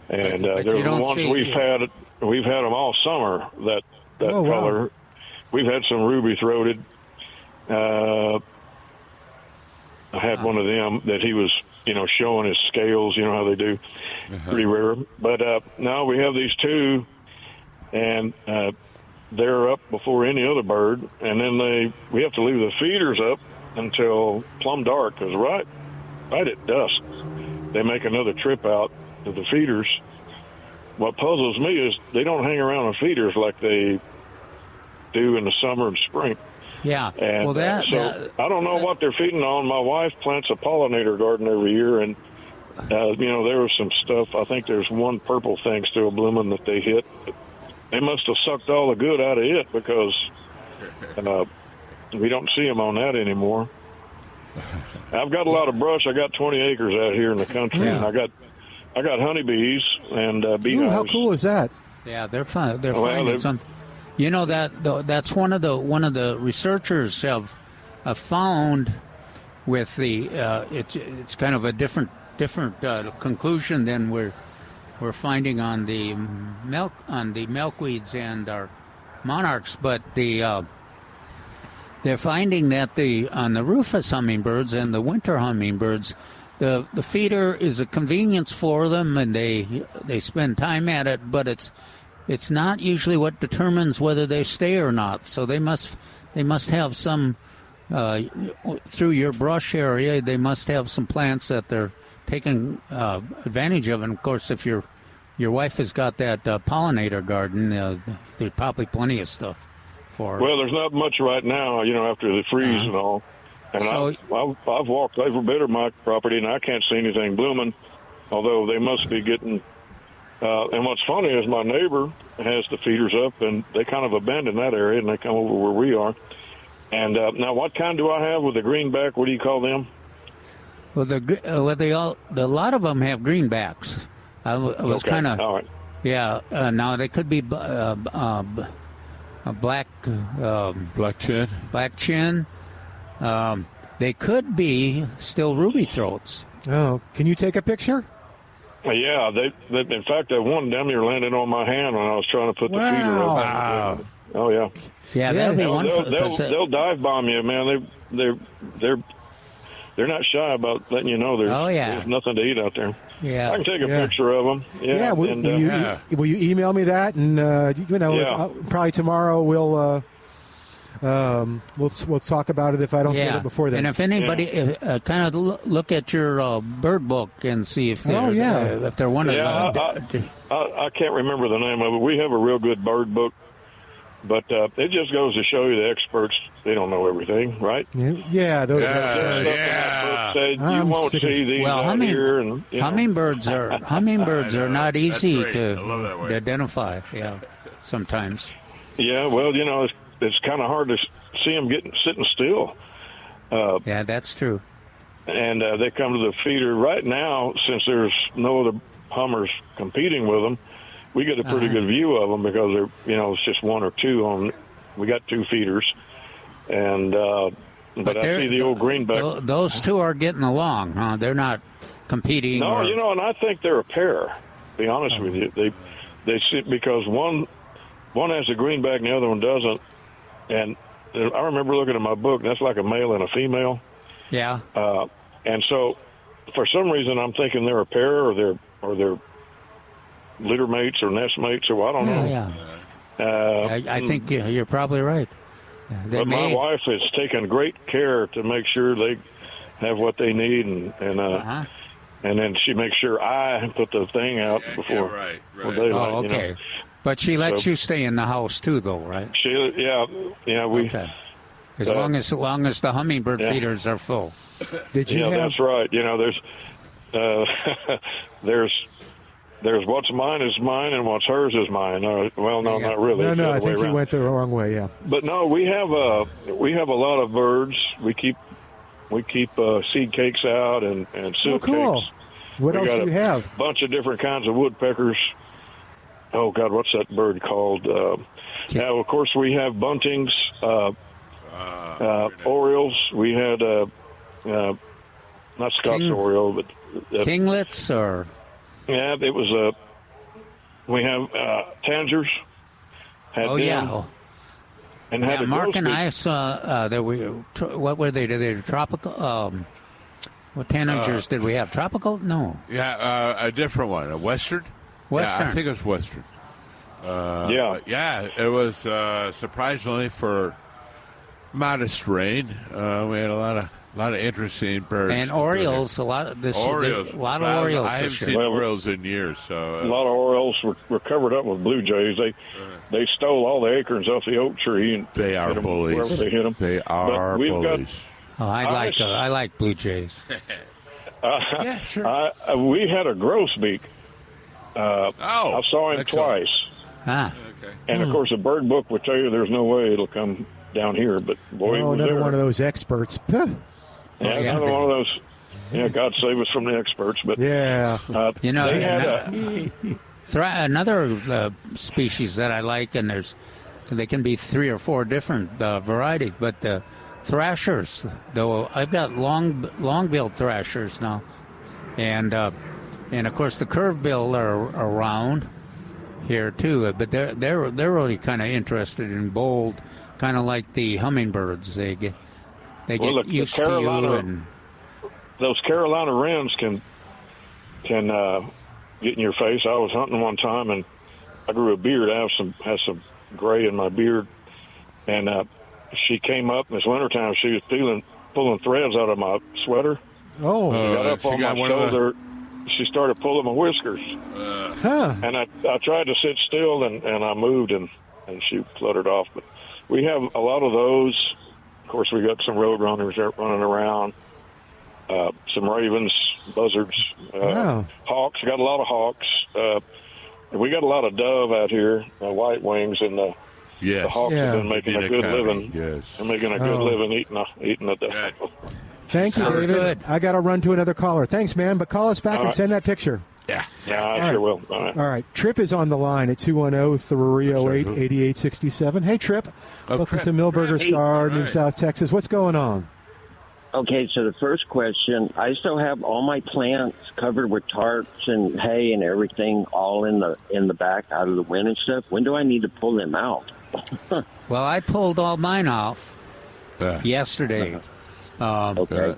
And they're the ones we've had. We've had them all summer. That color. Wow. We've had some ruby-throated. I had one of them that he was, showing his scales, how they do. Pretty rare. But now we have these two, and they're up before any other bird. And then we have to leave the feeders up until plumb dark, because right at dusk, they make another trip out to the feeders. What puzzles me is they don't hang around the feeders like they do in the summer and spring. Yeah. And I don't know what they're feeding on. My wife plants a pollinator garden every year, and there was some stuff. I think there's one purple thing still blooming that they hit. They must have sucked all the good out of it, because we don't see them on that anymore. I've got a lot of brush. I got 20 acres out here in the country, and I got honeybees and beehives. Ooh, how cool is that? Yeah, they're fun. They're finding something. That's one of the researchers have found with the it's kind of a different conclusion than we're finding on the milkweeds and our monarchs, but they're finding that on the rufous hummingbirds and the winter hummingbirds, the feeder is a convenience for them, and they spend time at it, but it's not usually what determines whether they stay or not. So they must have some through your brush area. They must have some plants that they're taking advantage of. And of course, if your wife has got that pollinator garden, there's probably plenty of stuff for her. Well, there's not much right now, after the freeze and all. And I've walked every bit of my property, and I can't see anything blooming. Although they must be getting. And what's funny is my neighbor has the feeders up, and they kind of abandon that area, and they come over where we are. And now, what kind do I have with the greenback? What do you call them? Well, a lot of them have greenbacks. I was kind of. All right. Yeah. Now they could be a black chin. Black chin. They could be still ruby throats. Oh, can you take a picture? Yeah, they in fact, that one down there landed on my hand when I was trying to put the feeder up. Wow. Oh yeah. Yeah, that'll be one. They'll dive bomb you, man. They're not shy about letting you know there's nothing to eat out there. Yeah, I can take a picture of them. Yeah. Will you email me that? And probably tomorrow we'll talk about it if I don't get it before then. And if anybody kind of look at your bird book and see if they're if they're one of them. I can't remember the name of it. We have a real good bird book, but it just goes to show you the experts, they don't know everything, right? Yeah, those you won't see these out here. And, hummingbirds are not easy to identify. Yeah, sometimes. Yeah, well, it's kind of hard to see them sitting still. Yeah, that's true. And they come to the feeder. Right now, since there's no other hummers competing with them, we get a pretty good view of them because it's just one or two on. We got 2 feeders, and but I see the old greenback. Those two are getting along, huh? They're not competing. No, and I think they're a pair. To be honest with you, they sit because one has a greenback and the other one doesn't. And I remember looking at my book. That's like a male and a female. Yeah. And so, for some reason, I'm thinking they're a pair, or they're litter mates or nest mates, or I don't know. Yeah. I think you're probably right. But my wife has taken great care to make sure they have what they need, and then she makes sure I put the thing out before right. daylight. Oh, okay. But she lets you stay in the house too, though, right? We. Okay. As long as the hummingbird feeders are full. Did you? Yeah, that's right. There's what's mine is mine and what's hers is mine. Well, no, not really. No, I think you went the wrong way. Yeah. But no, we have a lot of birds. We keep seed cakes out and silk cool. cakes. What else do you have? A bunch of different kinds of woodpeckers. Oh God, what's that bird called? Now, of course, we have buntings, orioles. We had not Scots oriole, but kinglets or. Yeah, it was we have tangers. Yeah. And had Mark and I saw what were they? They were tropical. What tanagers did we have? Tropical? No. Yeah, a different one. A western. Western. Yeah, I think it was western. It was surprisingly for modest rain. We had a lot of interesting birds. And orioles, a lot of orioles. I haven't seen orioles in years. So a lot of orioles were covered up with blue jays. They stole all the acorns off the oak tree, and they are bullies. Wherever they hit them. They are bullies. I like blue jays. Yeah, sure. We had a grosbeak. I saw him twice. Okay. And of course, the bird book would tell you there's no way it'll come down here. But boy, another one of those experts. Another one of those. Yeah, God save us from the experts. But yeah, they had another species that I like, and they can be 3 or 4 different varieties. But the thrashers, though, I've got long-billed thrashers now, and of course the curve-bill are around here too. But they're really kind of interested in bold, kind of like the hummingbirds. They get used to you, and those Carolina wrens can get in your face. I was hunting one time, and I grew a beard. I have some gray in my beard, and she came up in this wintertime. She was pulling threads out of my sweater. Oh, got up on my shoulder. She started pulling my whiskers. And I tried to sit still, and I moved, and she fluttered off. But we have a lot of those. Of course, we got some roadrunners running around, some ravens, buzzards, hawks. Got a lot of hawks. We got a lot of dove out here, white wings, and the hawks have been making a good living. Yes, they're making a good living eating the dove. Thank you, David. Good. I got to run to another caller. Thanks, man. But call us back and send that picture. Yeah, I sure will. All right. Trip is on the line at 210-308-8867. Hey, Trip. Welcome to Milberger's Garden in South Texas. What's going on? Okay, so the first question, I still have all my plants covered with tarps and hay and everything all in the back out of the wind and stuff. When do I need to pull them out? Well, I pulled all mine off yesterday. Okay.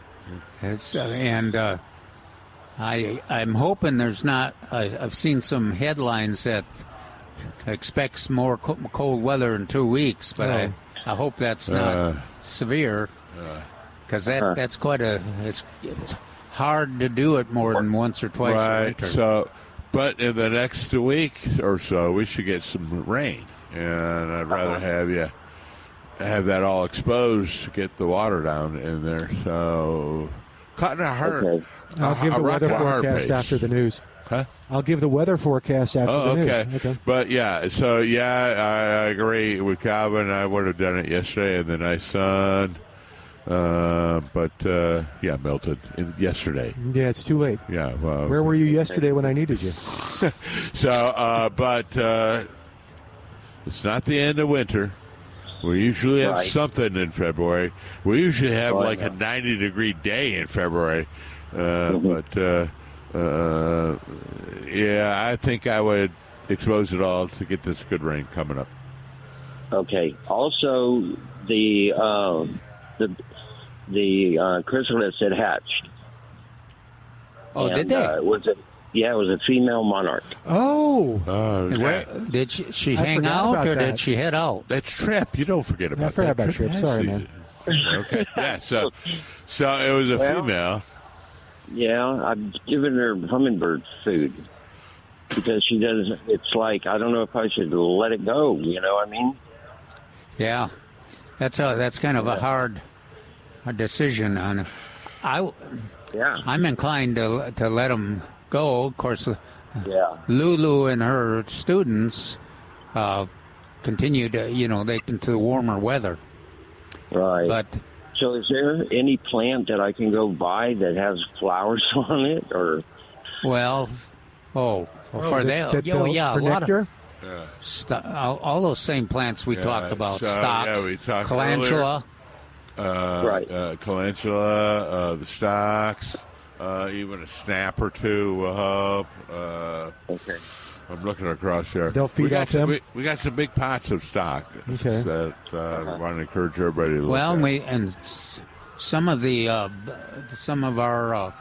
I'm hoping there's not. I've seen some headlines that expects more cold weather in 2 weeks, but I hope that's not severe, because that's quite it's hard to do it more than once or twice a winter. So, but in the next week or so, we should get some rain, and I'd rather have that all exposed to get the water down in there. So, cutting a hurt. Okay. I'll give the weather forecast after the news. Huh? I'll give the weather forecast after the news. Okay. But I agree with Calvin. I would have done it yesterday, and then I sun Yeah, Milton, yesterday. Yeah, it's too late. Yeah. Where were you yesterday when I needed you? But it's not the end of winter. We usually have something in February. We usually have a 90-degree day in February. But I think I would expose it all to get this good rain coming up. Okay. Also, the chrysalis had hatched. Oh, did they? It was a female monarch. Oh. Did she hang out or did she head out? That's Trip. You don't forget about that. I forgot about Trip. Sorry, man. Okay. Yeah. So it was a female. Yeah, I've given her hummingbird food because she doesn't. It's like I don't know if I should let it go. You know what I mean? Yeah, that's kind of a hard decision. I'm inclined to let them go. Of course, Lulu and her students continue to they into the warmer weather. Right. But so, is there any plant that I can go buy that has flowers on it, or? Well, for nectar? All those same plants we talked about. Stocks, we talked calendula. Calendula, the stocks, even a snap or two will help. Okay. I'm looking across there. They'll feed off them? We got some big pots of stock that we want to encourage everybody to look at. Some of our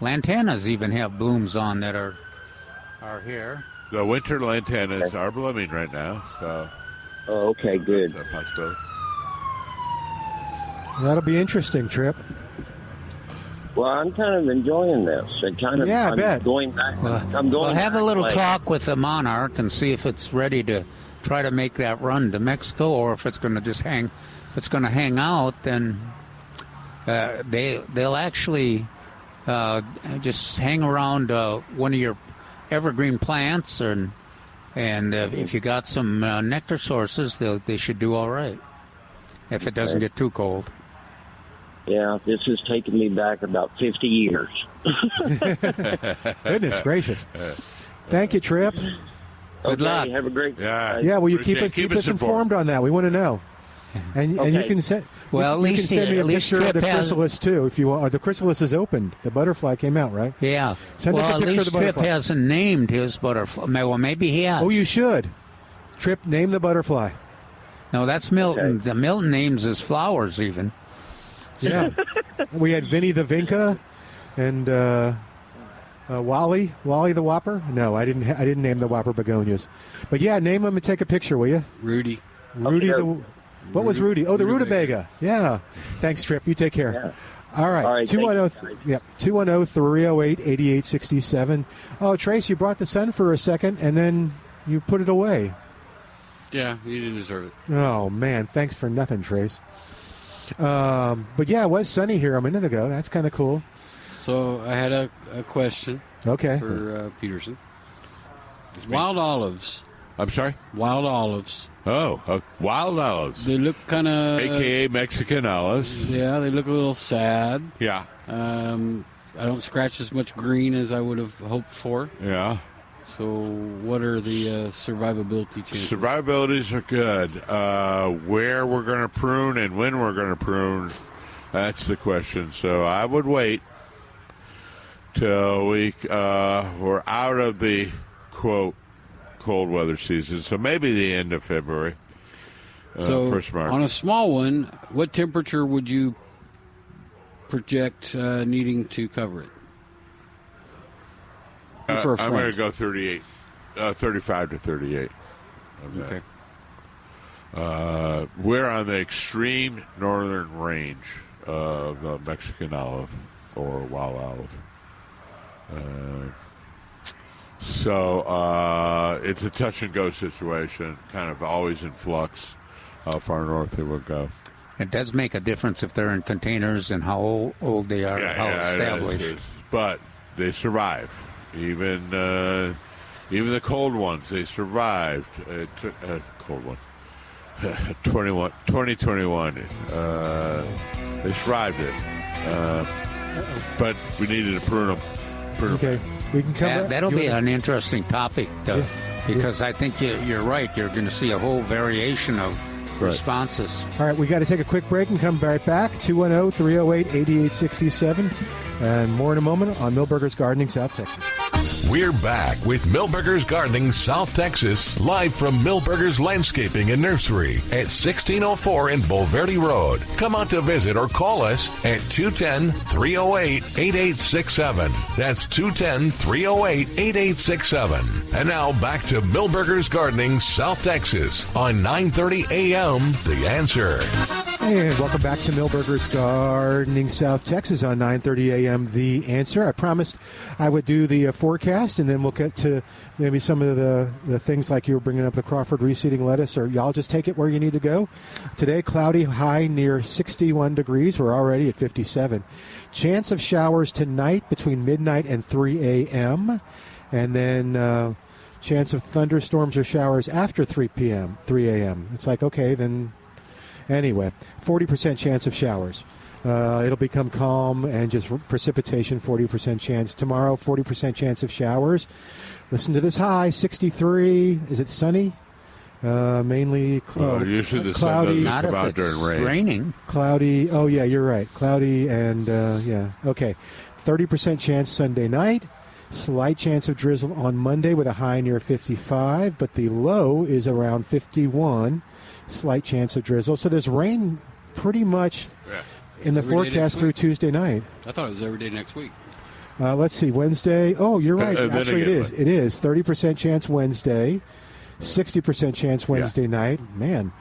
lantanas even have blooms on that are here. The winter lantanas are blooming right now. So. Oh, okay, good. That's a possibility. That'll be interesting, Trip. Well, I'm kind of enjoying this. I bet. Going back. We'll have a little talk with the monarch and see if it's ready to try to make that run to Mexico, or if it's going to just hang. If it's going to hang out, then they'll actually just hang around one of your evergreen plants, and if you got some nectar sources, they should do all right. If it doesn't get too cold. Yeah, this has taken me back about 50 years. Goodness gracious. Thank you, Trip. Good luck. Have a great day. Yeah, will you keep us informed on that? We want to know. And you can send at least send me a picture of the Trip chrysalis too if you want. The chrysalis is open. The butterfly came out, right? Yeah. Send us a at picture least of the butterfly. Trip hasn't named his butterfly. Well, maybe he has. Oh, you should. Trip, name the butterfly. No, that's Milton. Okay. Milton names his flowers even. Yeah. We had Vinny the Vinca and Wally the Whopper. No, I didn't name the Whopper begonias. But yeah, name them and take a picture, will you? Rudy. What was Rudy? Oh, the rutabaga. Yeah. Thanks, Trip. You take care. Yeah. All right. 210-308-8867. Oh, Trace, you brought the sun for a second and then you put it away. Yeah, you didn't deserve it. Oh, man. Thanks for nothing, Trace. But yeah, it was sunny here a minute ago. That's kind of cool. So I had a question for Peterson. Wild olives. I'm sorry? Wild olives. Oh, wild olives. They look kind of... A.K.A. Mexican olives. Yeah, they look a little sad. Yeah. I don't scratch as much green as I would have hoped for. Yeah. So what are the survivability chances? Survivabilities are good. Where we're going to prune and when we're going to prune, that's the question. So I would wait till we're out of the, quote, cold weather season. So maybe the end of February. First March. On a small one, what temperature would you project needing to cover it? I'm going to go 35 to 38. Okay. We're on the extreme northern range of the Mexican olive or wild olive. So it's a touch-and-go situation, kind of always in flux how far north it will go. It does make a difference if they're in containers and how old they are, how established. But they survive. Even the cold ones, they survived. Cold one. 2021. They thrived it. But we needed to prune them. Okay. We can come back. That'll be an interesting topic, because I think you're right. You're going to see a whole variation of responses. All right, we got to take a quick break and come right back. 210-308-8867. And more in a moment on Milberger's Gardening, South Texas. We're back with Milberger's Gardening, South Texas, live from Milberger's Landscaping and Nursery at 1604 in Bulverde Road. Come out to visit or call us at 210-308-8867. That's 210-308-8867. And now back to Milberger's Gardening, South Texas on 930 AM, The Answer. And welcome back to Milberger's Gardening, South Texas on 930 AM, The Answer. I promised I would do the forecast, and then we'll get to maybe some of the things like you were bringing up the Crawford reseeding lettuce, or y'all just take it where you need to go. Today, cloudy, high near 61 degrees. We're already at 57. Chance of showers tonight between midnight and 3 a.m., and then chance of thunderstorms or showers after 3 a.m. It's like, okay, then... Anyway, 40% chance of showers. It'll become calm and just precipitation, 40% chance. Tomorrow, 40% chance of showers. Listen to this high, 63. Is it sunny? Mainly usually the cloudy. Sun doesn't come out during rain. Raining. Cloudy. Oh, yeah, you're right. Cloudy and, yeah. Okay. 30% chance Sunday night. Slight chance of drizzle on Monday with a high near 55, but the low is around 51. Slight chance of drizzle. So there's rain pretty much in the forecast through Tuesday night. I thought it was every day next week. Let's see. Wednesday. Oh, you're right. Actually, it is. It is. 30% chance Wednesday. 60% chance Wednesday night. Man,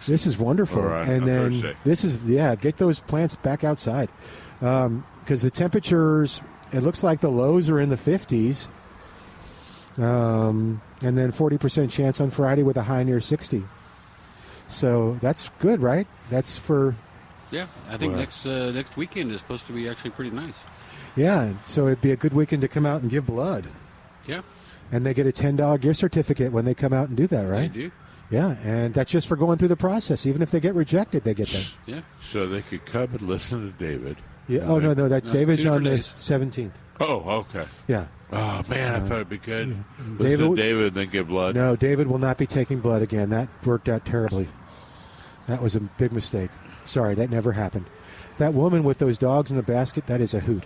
this is wonderful. And then Thursday. This is, get those plants back outside. Because the temperatures, it looks like the lows are in the 50s. And then 40% chance on Friday with a high near 60. So that's good, right? That's for... Yeah, I think next weekend is supposed to be actually pretty nice. Yeah, so it'd be a good weekend to come out and give blood. Yeah. And they get a $10 gift certificate when they come out and do that, right? They do. Yeah, and that's just for going through the process. Even if they get rejected, they get that. Yeah. So they could come and listen to David. Yeah. Oh, no, David's on the 17th. Oh, okay. Yeah. Oh, man, I thought it'd be good. Yeah. Listen to David and then give blood. No, David will not be taking blood again. That worked out terribly. That was a big mistake. Sorry, that never happened. That woman with those dogs in the basket, that is a hoot.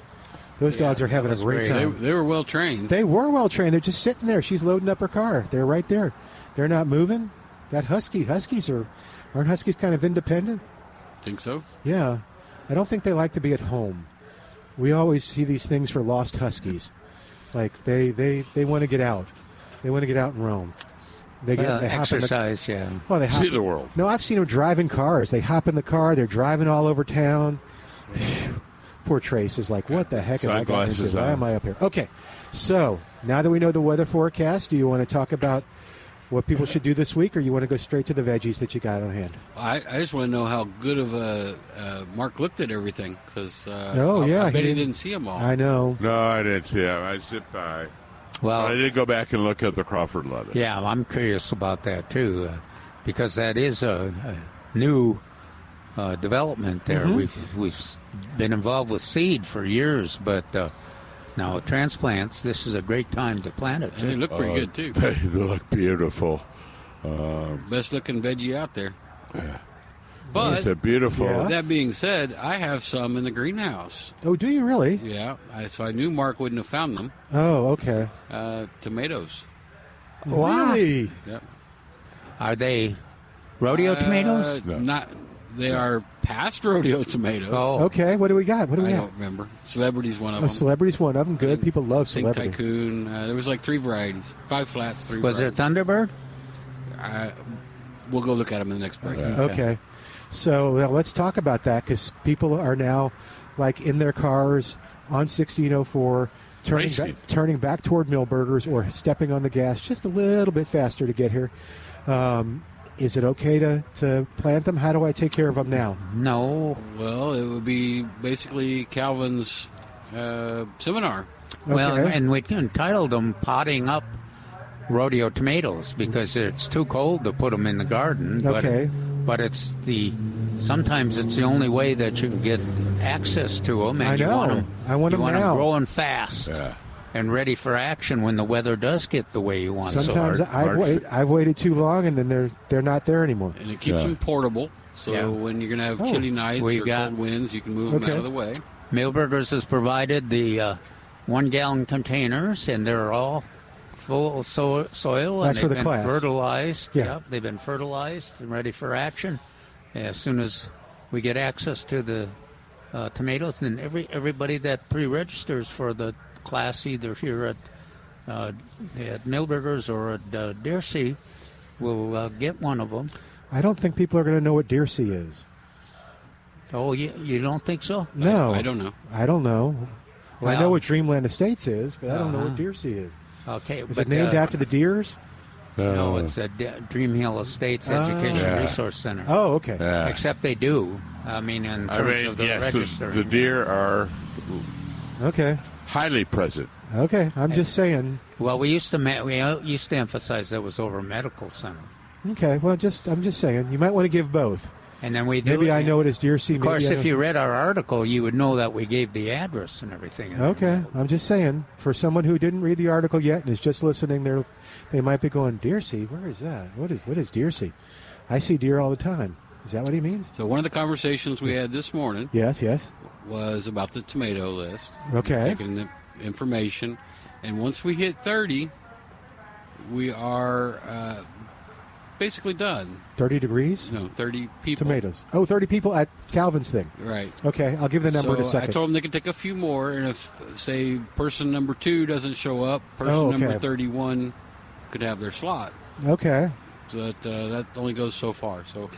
Those dogs are having a great time. They were well trained. They were well trained. They're just sitting there. She's loading up her car. They're right there. They're not moving. That Huskies aren't Huskies kind of independent? Think so? Yeah. I don't think they like to be at home. We always see these things for lost Huskies. Like they want to get out. They want to get out and roam. They exercise, yeah. Oh, they see the world. No, I've seen them driving cars. They hop in the car. They're driving all over town. Poor Trace is like, what the heck have I got into? Why am I up here? Okay, so now that we know the weather forecast, do you want to talk about what people should do this week, or you want to go straight to the veggies that you got on hand? I just want to know how good of a Mark looked at everything, because I bet he didn't see them all. I know. No, I didn't see them. I zipped by. Well, I did go back and look at the Crawford lettuce. Yeah, I'm curious about that too, because that is a new development there. Mm-hmm. We've been involved with seed for years, but now transplants, this is a great time to plant it too. And they look pretty good too. They look beautiful. Best looking veggie out there. Yeah. But it's a beautiful. Yeah. That being said, I have some in the greenhouse. Oh, do you really? Yeah, so I knew Mark wouldn't have found them. Oh, okay. Tomatoes. Wow. Really? Yep. Are they rodeo tomatoes? No. Not. They are past rodeo tomatoes. Oh, Okay, what do we got? I don't remember. Celebrity's one of them. Celebrity's one of them. Good. People love Think Celebrity. Tycoon. There was like 3 varieties. 5 flats, 3 was it varieties. Thunderbird? We'll go look at them in the next break. Okay. So now let's talk about that, because people are now like in their cars on 1604 turning back toward Milberger's or stepping on the gas just a little bit faster to get here. Is it okay to plant them? How do I take care of them now? No. Well, it would be basically Calvin's seminar. Well, Okay. and we entitled them Potting Up rodeo tomatoes because it's too cold to put them in the garden. Okay. But sometimes it's the only way that you can get access to them. And I know. You want them now. growing fast and ready for action when the weather does get the way you want. Sometimes I've waited too long, and then they're not there anymore. And it keeps them portable. So when you're going to have chilly nights or cold winds, you can move them out of the way. Milberger's has provided the 1-gallon containers, and they're all full of soil. That's and for the been class. Fertilized. Yeah. Yep, they've been fertilized and ready for action. As soon as we get access to the tomatoes, then everybody that pre-registers for the class, either here at Milberger's or at Deersea, will get one of them. I don't think people are going to know what Deersea is. Oh, you don't think so? No. I don't know. I don't know. Well, I know what Dreamland Estates is, but I don't know what Deersea is. Okay. Is it named after the deers? No, it's a Dream Hill Estates Education Resource Center. Oh, okay. Yeah. Except they do. I mean, in terms of the register. The deer are highly present. Okay, I'm just saying. Well, we used to emphasize that it was over a medical center. Okay, well, I'm just saying. You might want to give both. And then we do. Maybe I know it as Deersea. Of course, if you read our article, you would know that we gave the address and everything. Okay, I'm just saying. For someone who didn't read the article yet and is just listening, they might be going, Deersea? Where is that? What is Deersea? I see deer all the time. Is that what he means? So one of the conversations we had this morning Yes. was about the tomato list. Okay. Taking the information. And once we hit 30, we are basically done. 30 degrees? No, 30 people. Tomatoes. Oh, 30 people at Calvin's thing. Right. Okay, I'll give the number in a second. I told them they could take a few more, and if, say, person number 2 doesn't show up, person number 31 could have their slot. Okay. So that only goes so far. So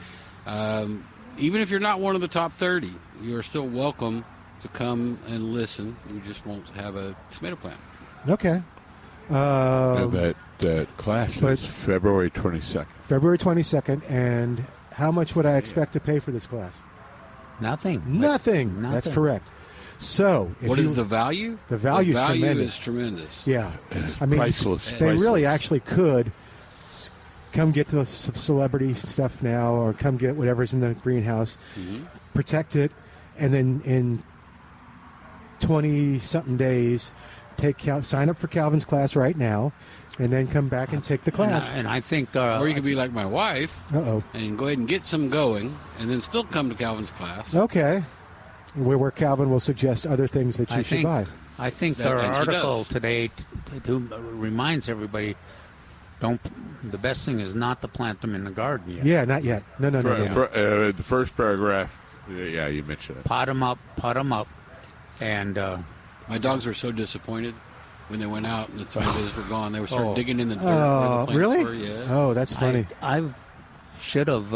even if you're not one of the top 30, you are still welcome to come and listen. You just won't have a tomato plant. Okay. That class is February 22nd. February 22nd, and how much would I expect to pay for this class? Nothing. Nothing. That's correct. So, what is the value? The value is tremendous. Yeah, it's I mean, priceless. They really actually could come get the celebrity stuff now, or come get whatever's in the greenhouse, protect it, and then in 20-something days, sign up for Calvin's class right now, and then come back and take the class. And I think, or you could be like my wife, and go ahead and get some going, and then still come to Calvin's class. Okay, where Calvin will suggest other things that you should buy. I think our article today reminds everybody. The best thing is not to plant them in the garden yet. Yeah, not yet. No. The first paragraph, you mentioned it. Pot them up, and my dogs were so disappointed when they went out and the tomatoes were gone. They were starting digging in the dirt. Where the plants really? Were, yeah. Oh, that's funny. I should have.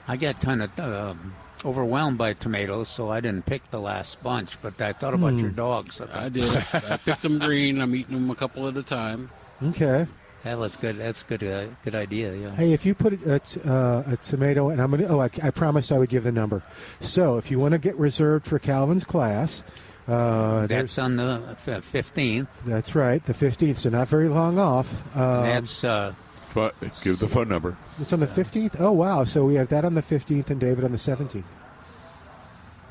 I got kind of overwhelmed by tomatoes, so I didn't pick the last bunch. But I thought about your dogs. I did. I picked them green. I'm eating them a couple at a time. Okay. That was good. That's good. Good idea. Yeah. Hey, if you put a tomato, and I'm gonna. Oh, I promised I would give the number. So if you want to get reserved for Calvin's class, that's on the 15th. That's right, the 15th. So not very long off. That's. Give the phone number. It's on the 15th. Oh wow! So we have that on the 15th and David on the 17th.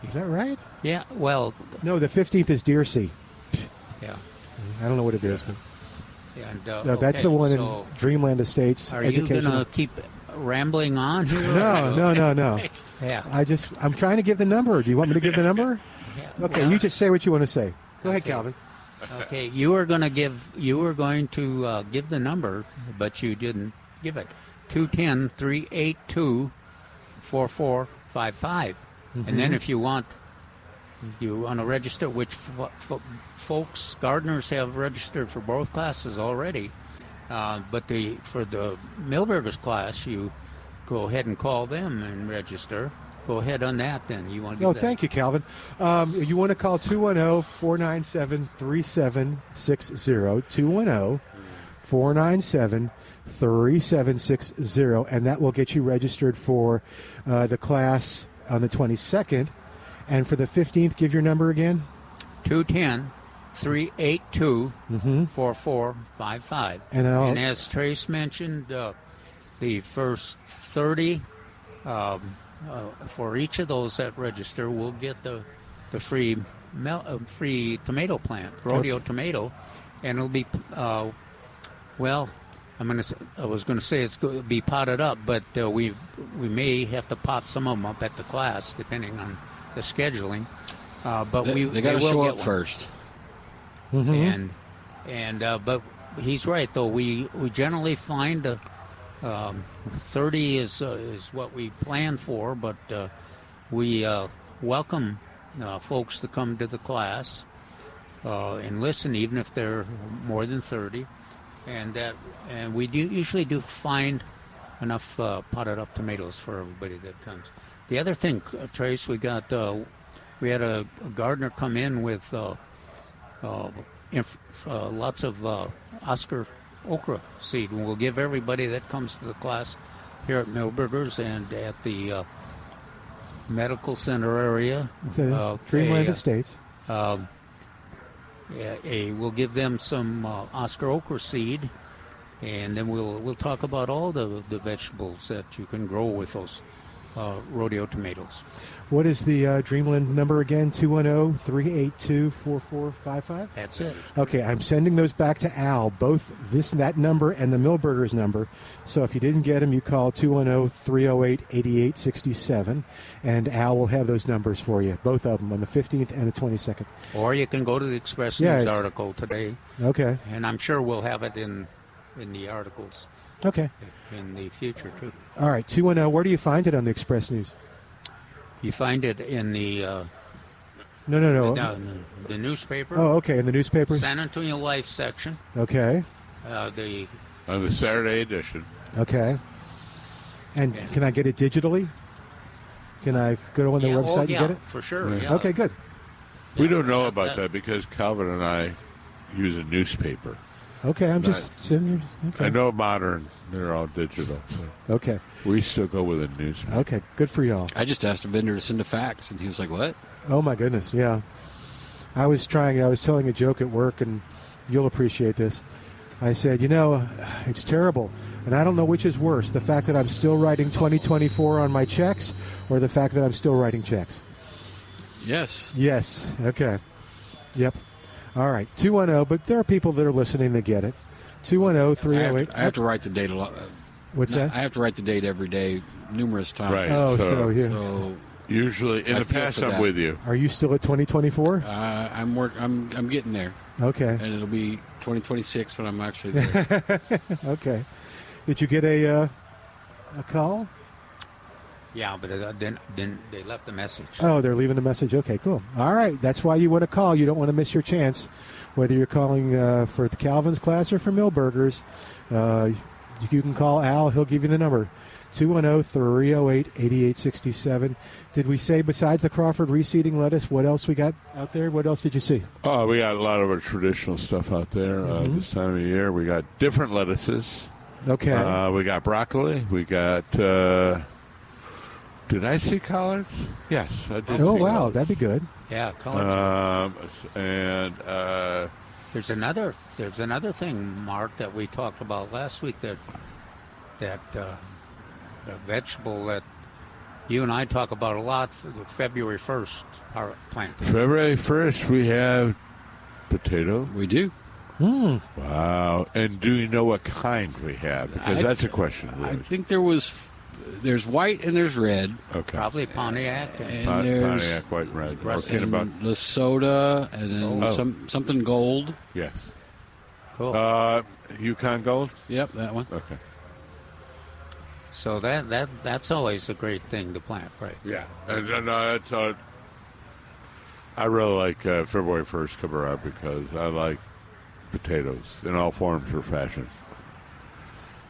Is that right? Yeah. Well. No, the 15th is Deersea. Yeah. I don't know what it is, but. And, that's the one in Dreamland Estates. Are you going to keep rambling on here? No. Yeah. I'm trying to give the number. Do you want me to give the number? Yeah. Okay, you just say what you want to say. Go ahead, Calvin. Okay, you were going to give the number, but you didn't give it. 210-382-4455. And then if you want to register, which folks, gardeners have registered for both classes already. But for the Milberger's class, you go ahead and call them and register. Go ahead on that then. You want to give that? Thank you, Calvin. You want to call 210-497-3760. 210-497-3760. And that will get you registered for the class on the 22nd. And for the 15th, give your number again. 210 210-382-4455. And as Trace mentioned, the first 30 for each of those that register will get the free tomato plant, rodeo tomato, and it'll be I was going to say it's going to be potted up, but we may have to pot some of them up at the class depending on the scheduling. But they got to show up first. Mm-hmm. But he's right though. We generally find 30 is what we plan for, but we welcome folks to come to the class and listen, even if they're more than 30. And we usually do find enough potted up tomatoes for everybody that comes. The other thing, Trace, we had a gardener come in with lots of Oscar okra seed, and we'll give everybody that comes to the class here at Milberger's and at the medical center area, Dreamland Estates. We'll give them some Oscar okra seed, and then we'll talk about all the vegetables that you can grow with those rodeo tomatoes. What is the Dreamland number again? 210-382-4455? That's it. Okay, I'm sending those back to Al, both that number and the Milberger's number. So if you didn't get them, you call 210-308-8867, and Al will have those numbers for you, both of them, on the 15th and the 22nd. Or you can go to the Express News article today. Okay. And I'm sure we'll have it in the articles. Okay. In the future, too. All right, 210, where do you find it on the Express News? You find it in the... No. The newspaper. Oh, okay, in the newspaper. San Antonio Life section. Okay. On the Saturday edition. Okay. And can I get it digitally? Can I go on the website and get it? For sure. Yeah. Okay, good. We don't know about that because Calvin and I use a newspaper. Okay, I'm just sitting here. Okay. I know modern, they're all digital. Okay. We still go with a newspaper. Okay, good for y'all. I just asked a vendor to send a fax, and he was like, what? Oh, my goodness, yeah. I was telling a joke at work, and you'll appreciate this. I said, it's terrible, and I don't know which is worse, the fact that I'm still writing 2024 on my checks or the fact that I'm still writing checks. Yes. Yes, okay. Yep. All right, 210, but there are people that are listening that get it. 210-308. I have to write the date a lot. What's that? I have to write the date every day, numerous times. Right. Oh, So usually, in the past, I'm with you. Are you still at 2024? I'm getting there. Okay. And it'll be 2026 when I'm actually there. Okay. Did you get a call? Yeah, but then they left a message. Oh, they're leaving a message. Okay, cool. All right, that's why you want to call. You don't want to miss your chance, whether you're calling for the Calvin's class or for Milberger's. You can call Al. He'll give you the number, 210-308-8867. Did we say besides the Crawford reseeding lettuce, what else we got out there? What else did you see? Oh, we got a lot of our traditional stuff out there this time of year. We got different lettuces. Okay. We got broccoli. We got... did I see collards? Yes, I did. Oh, see wow, collards. that'd be good. Yeah, collards. And there's another thing, Mark, that we talked about last week. That the vegetable that you and I talk about a lot for the February 1st our plant. February 1st we have potato. We do. Wow! And do you know what kind we have? Because that's a question. I think there's white and there's red. Okay. Probably Pontiac. And there's Pontiac, white and red. Lesotho, and then something gold. Yes. Cool. Yukon Gold? Yep, that one. Okay. So that's always a great thing to plant, right? Yeah. And that's I really like February 1st come around because I like potatoes in all forms or fashions.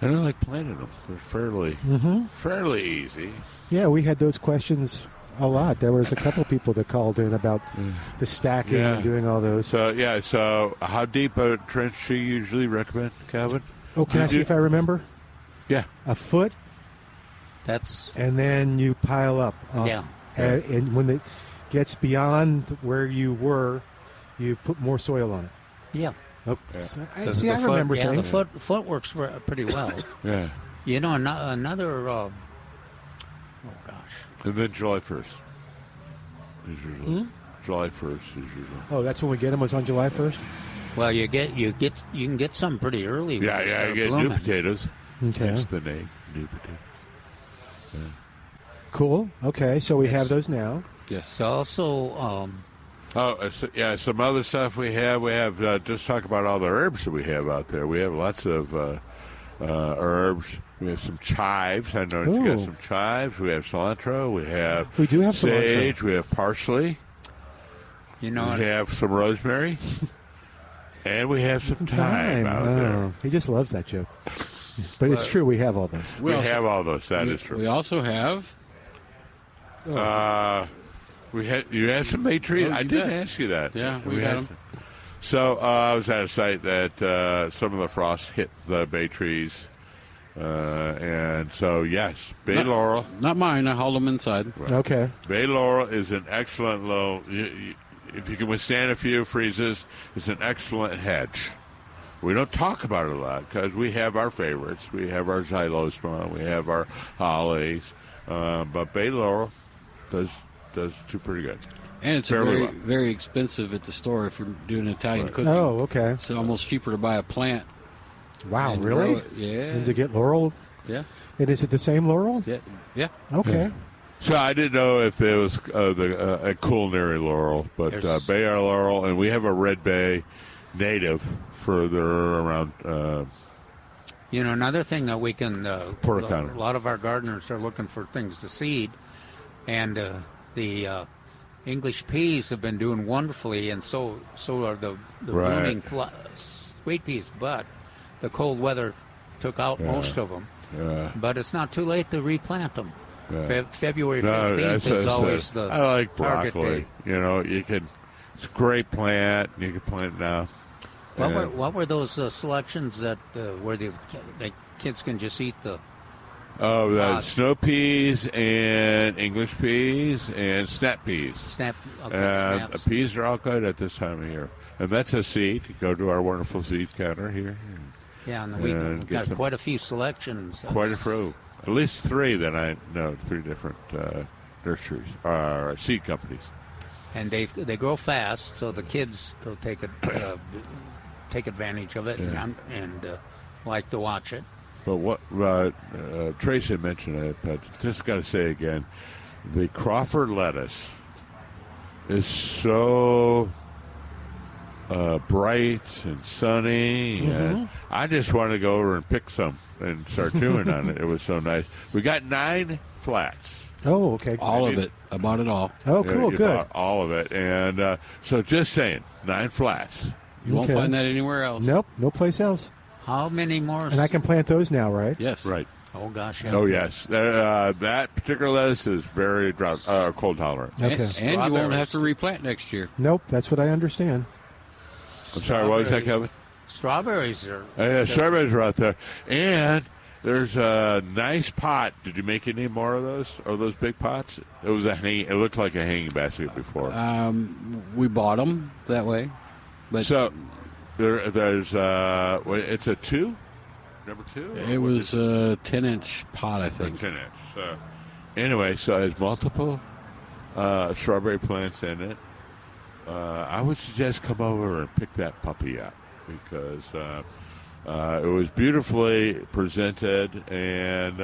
And I like planting them. They're fairly easy. Yeah, we had those questions a lot. There was a couple people that called in about the stacking and doing all those. So how deep a trench do you usually recommend, Calvin? Oh, can I see if I remember? Yeah. A foot? And then you pile up. Yeah. And when it gets beyond where you were, you put more soil on it. Yeah. Oh, I remember things. The foot works pretty well. Yeah. You know, another. Oh gosh. And then July 1st is usually. July 1st is usually. Oh, that's when we get them. Was on July 1st. Well, you can get some pretty early. Yeah, you get blooming. new potatoes. Okay. That's the name, new potato. Yeah. Cool. Okay, so we have those now. Yes. So also. Some other stuff we have. We have just talk about all the herbs that we have out there. We have lots of herbs. We have some chives. I know you got some chives. We have cilantro. We do have sage. Cilantro. We have parsley. You know, we have some rosemary. And we have some thyme out there. He just loves that joke. But it's true. We have all those. We have all those. That is true. We also have. You have some May trees? I didn't bet. ask you that. Yeah, we had them. So I was at a site that some of the frost hit the bay trees. And so, yes, bay laurel. Not mine. I hauled them inside. Right. Okay. Bay laurel is an excellent little, if you can withstand a few freezes, it's an excellent hedge. We don't talk about it a lot because we have our favorites. We have our xylosma. We have our hollies. But bay laurel does do pretty good. And it's very expensive at the store if you're doing Italian cooking. Oh, okay. It's almost cheaper to buy a plant. Wow, really? Yeah. And to get laurel? Yeah. And is it the same laurel? Yeah. Okay. Yeah. So I didn't know if there was a culinary laurel, but bay laurel, and we have a red bay native further around. Another thing that we can. A Portocano. lot of our gardeners are looking for things to seed, and the English peas have been doing wonderfully, and so are the blooming sweet peas. But the cold weather took out most of them. Yeah. But it's not too late to replant them. Yeah. February 15th is always the I like target broccoli. date. It's a great plant. You can plant it now. What were those selections that where the kids can just eat the? Oh, the snow peas and English peas and snap peas. Peas are all good at this time of year. And that's a seed. You go to our wonderful seed counter here. Yeah, and we've got quite a few selections. Quite a few. At least 3 that I know, 3 different nurseries, seed companies. And they grow fast, so the kids will take advantage of it and like to watch it. But what Tracy mentioned it, but just got to say again, the Crawford lettuce is so bright and sunny, and I just want to go over and pick some and start chewing on it. It was so nice. We got 9 flats. Oh, okay. All of it. I bought it all. Oh, cool, you good. Bought all of it, and so just saying, 9 flats. You won't find that anywhere else. Nope, no place else. How many more? And I can plant those now, right? Yes. Right. Oh gosh. Oh yes. That particular lettuce is very cold tolerant. Okay. And you won't have to replant next year. Nope, that's what I understand. I'm sorry, what was that, Kevin? Strawberries are. Strawberries are out there, and there's a nice pot. Did you make any more of those? Or those big pots? It was it looked like a hanging basket before. We bought them that way, but so there's it's a 2, number 2. It was a 10-inch pot, I think. 10-inch. So anyway, so it has multiple strawberry plants in it. I would suggest come over and pick that puppy up because it was beautifully presented, and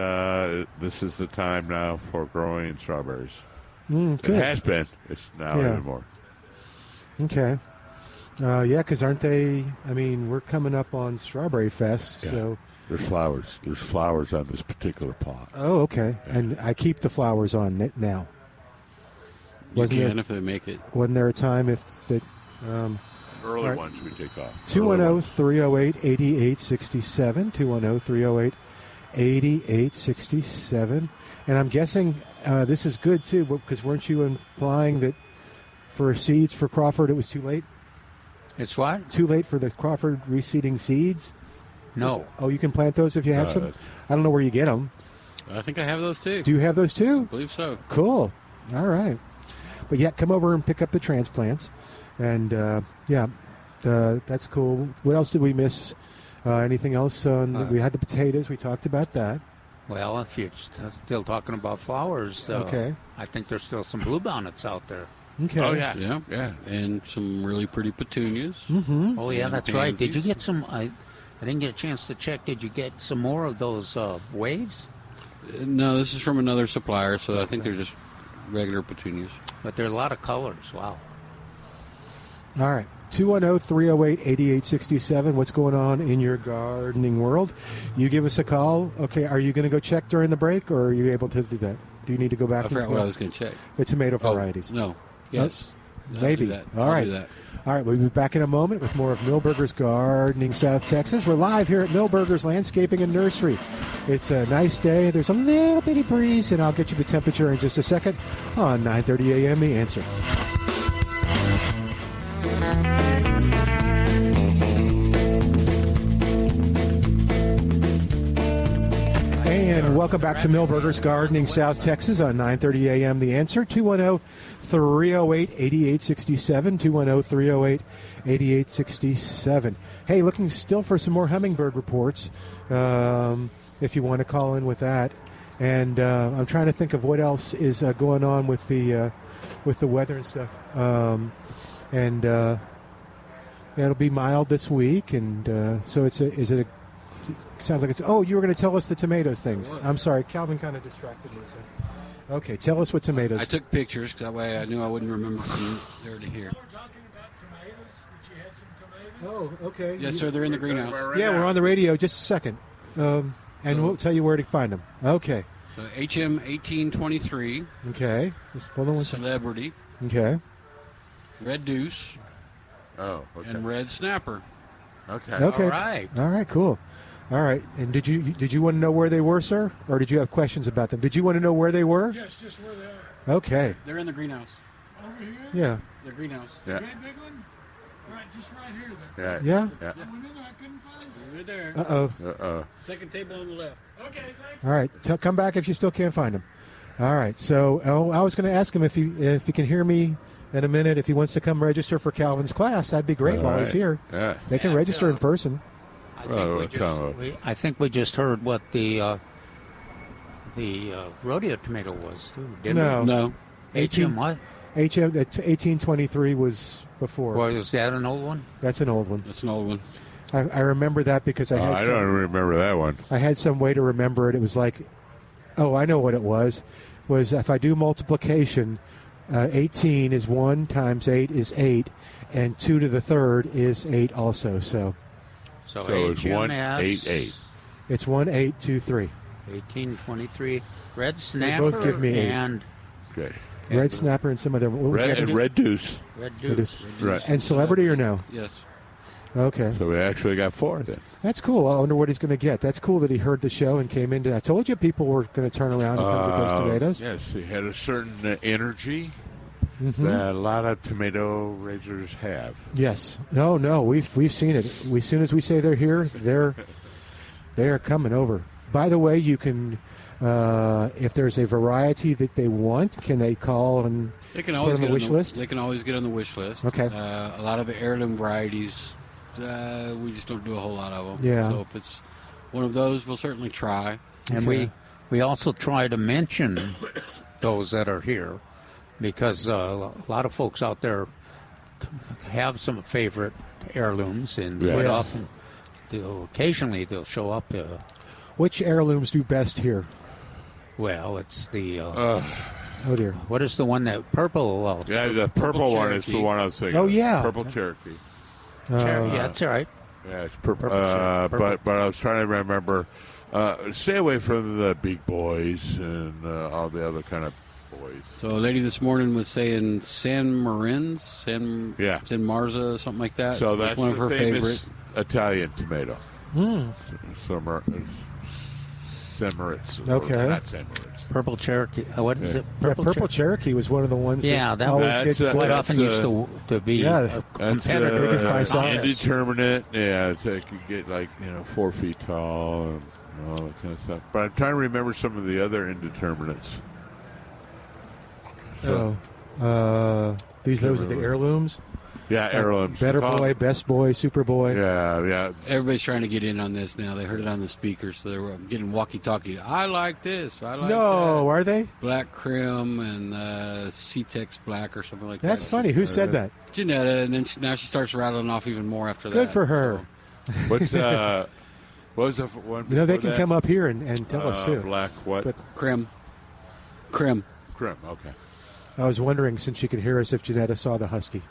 this is the time now for growing strawberries. Good. It has been. It's now even more. Okay. Because aren't they? I mean, we're coming up on Strawberry Fest, so there's flowers. There's flowers on this particular pot. Oh, okay. Yeah. And I keep the flowers on it now. You can if they make it. Wasn't there a time if that? Early ones we take off. 210-308-8867. 210-308-8867. And I'm guessing this is good too, because weren't you implying that for seeds for Crawford it was too late? It's what? Too late for the Crawford reseeding seeds? No. Oh, you can plant those if you have some? I don't know where you get them. I think I have those too. Do you have those too? I believe so. Cool. All right. But yeah, come over and pick up the transplants. And that's cool. What else did we miss? Anything else? We had the potatoes. We talked about that. Well, if you're still talking about flowers, okay. I think there's still some bluebonnets out there. Okay. Oh, yeah. And some really pretty petunias. Mm-hmm. Oh, yeah, And that's right. Did you pansies. get some? I didn't get a chance to check. Did you get some more of those waves? No, this is from another supplier, so I think they're just regular petunias. But there are a lot of colors. Wow. All right. 210-308-8867. What's going on in your gardening world? You give us a call. Okay, are you going to go check during the break, or are you able to do that? Do you need to go back I and forgot what I was going to check. the tomato varieties? No. Yes. Maybe. I'll do that. All I'll right. do that. All right, we'll be back in a moment with more of Milberger's Gardening South Texas. We're live here at Milberger's Landscaping and Nursery. It's a nice day. There's a little bitty breeze, and I'll get you the temperature in just a second on 9:30 a.m. The Answer. And welcome back to Milberger's Gardening South Texas on 9:30 a.m. The Answer. 210-308-8867. 210-308-8867. Hey, looking still for some more hummingbird reports if you want to call in with that. And I'm trying to think of what else is going on with the weather and stuff. It'll be mild this week, and so sounds like it's. Oh, you were going to tell us the tomatoes things. I'm sorry, Calvin kind of distracted me. So. Okay, tell us what tomatoes. I took pictures because that way I knew I wouldn't remember from there to here. We're talking about tomatoes, that you had some tomatoes. Oh, okay. Yes, sir. They're in the greenhouse. Yeah, we're on the radio. Just a second, and we'll tell you where to find them. Okay. So HM 1823. Okay. Just hold on one second. Celebrity. Okay. Red Deuce. Oh, okay. And Red Snapper. Okay. Okay. All right. All right. Cool. All right. And did you want to know where they were, sir, or did you have questions about them? Did you want to know where they were? Yes, just where they are. Okay. They're in the greenhouse. Over here? Yeah. The greenhouse. Yeah. Great big one? Right, just right here Yeah. then. Yeah. Yeah. I went in there, I couldn't find it. Right there. Uh-oh. Second table on the left. Okay, thank All right. Come back if you still can't find him. All right. So I was going to ask him if he can hear me in a minute. If he wants to come register for Calvin's class, that'd be great while he's here. Yeah. They can register in person. I think we just heard what the rodeo tomato was, too. Didn't No. we? No. HM what? HM 1823 was before. Was that an old one? That's an old one. That's an old one. I remember that because I I don't remember that one. I had some way to remember it. It was like, oh, I know what it was. Was if I do multiplication, 18 is 1 times 8 is 8, and 2 to the third is 8 also. So So it's 188. it's 1823. 1823. Red Snapper both give me 8. and Okay. Red Snapper and some other. What was Red, the other? Red Deuce. Red Deuce. Deuce. Right. And Celebrity or no? Yes. Okay. So we actually got 4 then. That's cool. I wonder what he's going to get. That's cool that he heard the show and came into. I told you people were going to turn around and come get those tomatoes. Yes, he had a certain energy Mm-hmm. that a lot of tomato raisers have. Yes. No. We've seen it. As soon as we say they're here, they're coming over. By the way, you can, if there's a variety that they want, can they call and They can put always on get the wish list? They can always get on the wish list. Okay. A lot of the heirloom varieties, we just don't do a whole lot of them. Yeah. So if it's one of those, we'll certainly try. And Okay. we also try to mention those that are here because a lot of folks out there have some favorite heirlooms, and Yeah. quite Yeah. often, occasionally they'll show up. Which heirlooms do best here? Well, it's the Oh dear. what is the one that purple? Yeah, the purple one is the Cherokee. one I was thinking. Oh, of. yeah. Purple Cherokee. Cherry, yeah, that's all right. Yeah, it's purple. Purple. But I was trying to remember. Stay away from the big boys and all the other kind of boys. So a lady this morning was saying San Marins, San Marza, something like that. So was that's one of the her famous favorite. Italian tomato. Samaritz. Okay. Not Samaritz. Purple Cherokee. What is it? Purple Cherokee was one of the ones. Yeah, that always was- get quite that's, often used to be yeah, a competitor. biggest by size. Indeterminate. Yeah, it could get 4 feet tall and all that kind of stuff. But I'm trying to remember some of the other indeterminates. Oh. Those are the heirlooms. Yeah, heirlooms. Better Boy, Best Boy, Super Boy. Yeah. Everybody's trying to get in on this now. They heard it on the speaker, so they're getting walkie-talkie. I like this. I like that. No, are they? Black Crim and C-Tex Black or something like that. That's funny. Who said that? Janetta, and then now she starts rattling off even more after that. Good for her. So. What was the one? They can come up here and tell us, too. Black what? But Crim. Okay. I was wondering, since she could hear us, if Janetta saw the husky.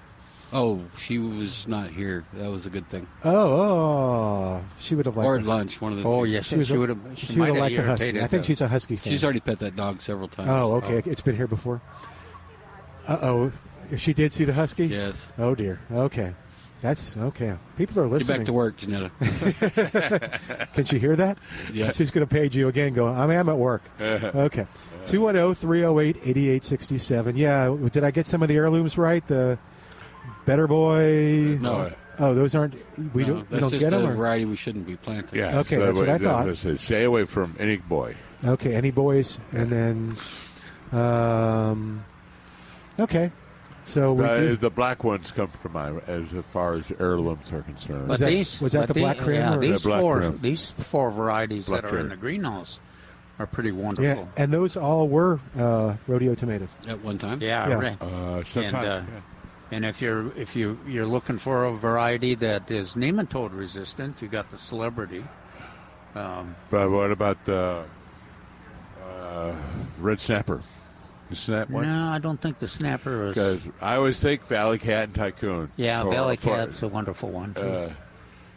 Oh, she was not here. That was a good thing. Oh, she would have liked. Or at lunch, one of the two. Oh, yes, she would have. She would have liked the husky. I think she's a husky fan. She's already pet that dog several times. Oh, okay. It's been here before. She did see the husky. Yes. Oh dear. Okay, that's okay. People are listening. Get back to work, Janetta. Can she hear that? Yes. She's going to page you again. I'm at work. Okay. 210-308-8867. Yeah. Did I get some of the heirlooms right? The Better Boy. No. Oh, those aren't. We don't That's get just them. a variety we shouldn't be planting. Yeah. Okay, that's what I thought. Stay away from any boy. Okay, any boys, and then. Okay. So the black ones come to mind as far as heirlooms are concerned. But was that the black crim? Yeah, or these four varieties Black that are crim. in the greenhouse are pretty wonderful. Yeah, and those all were rodeo tomatoes. At one time. Yeah, Yeah. right. Sometimes, And if you're looking for a variety that is nematode resistant, you got the Celebrity. But what about the red snapper? Isn't that one? No, I don't think the snapper is. Because I always think Valley Cat and Tycoon. Yeah, Valley Cat's a wonderful one too.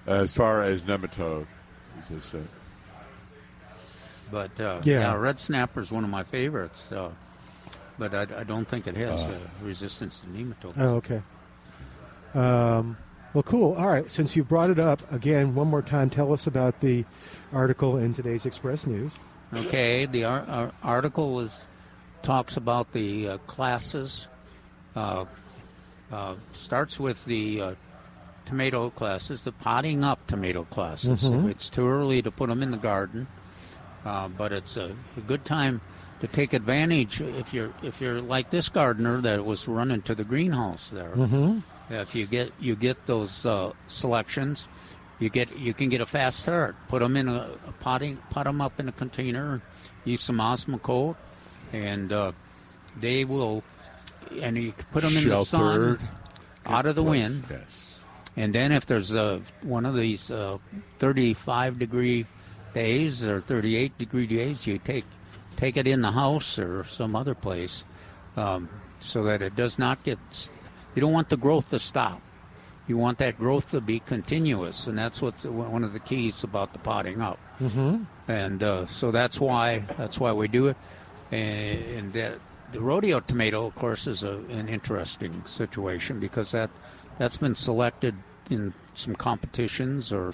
As far as nematode resistant. But yeah, red snapper is one of my favorites. But I don't think it has resistance to nematode. Oh, okay. Well, cool. All right. Since you brought it up again, one more time, tell us about the article in today's Express News. Okay, the article talks about the classes. Starts with the tomato classes, the potting up tomato classes. Mm-hmm. It's too early to put them in the garden, but it's a good time to take advantage if you're like this gardener that was running to the greenhouse there. Mm-hmm. If you get those selections, you can get a fast start. Put them in pot them up in a container, use some Osmocote, and they will. And you can put them in the sun, out of the wind. Yes. And then if there's one of these 35-degree days or 38-degree days, you take it in the house or some other place, so that it does not get. You don't want the growth to stop. You want that growth to be continuous, and that's what's one of the keys about the potting up. Mm-hmm. And so that's why we do it. And the rodeo tomato, of course, is an interesting situation because that's been selected in some competitions or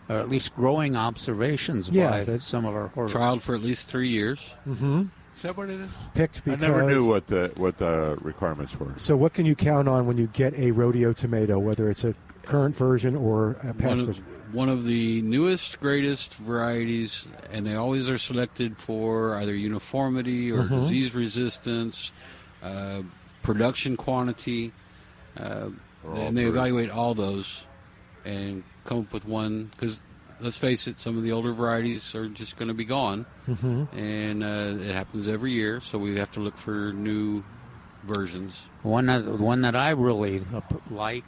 at least growing observations by some of our trialed for at least 3 years. Mm-hmm. Is that what it is? Picked because I never knew what the requirements were. So what can you count on when you get a rodeo tomato, whether it's a current version or a past version? One of the newest, greatest varieties, and they always are selected for either uniformity or disease resistance, production quantity, and they evaluate all those and come up with one. Because let's face it, some of the older varieties are just going to be gone, and it happens every year. So we have to look for new versions. One that I really like.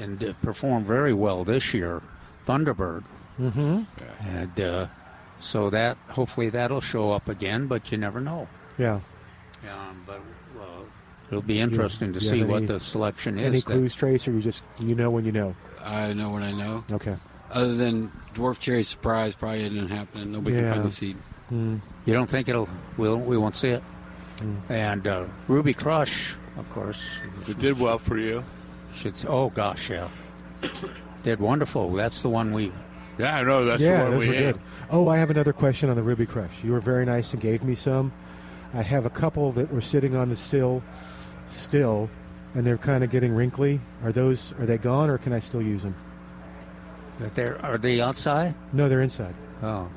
And performed very well this year, Thunderbird. Mm-hmm. And so that hopefully that'll show up again, but you never know. Yeah. But it'll be interesting to see what the selection is. Any clues, Trace, or you know when you know? I know when I know. Okay. Other than Dwarf Cherry Surprise, probably isn't happening. Nobody can find the seed. Mm. You don't think we won't see it? Mm. And Ruby Crush, of course. It did well for you. Oh gosh, yeah, did wonderful. That's the one we. Yeah, I know. That's the one those we were had. Good. Oh, I have another question on the Ruby Crush. You were very nice and gave me some. I have a couple that were sitting on the sill, still, and they're kind of getting wrinkly. Are they gone, or can I still use them? Are they outside? No, they're inside. Oh,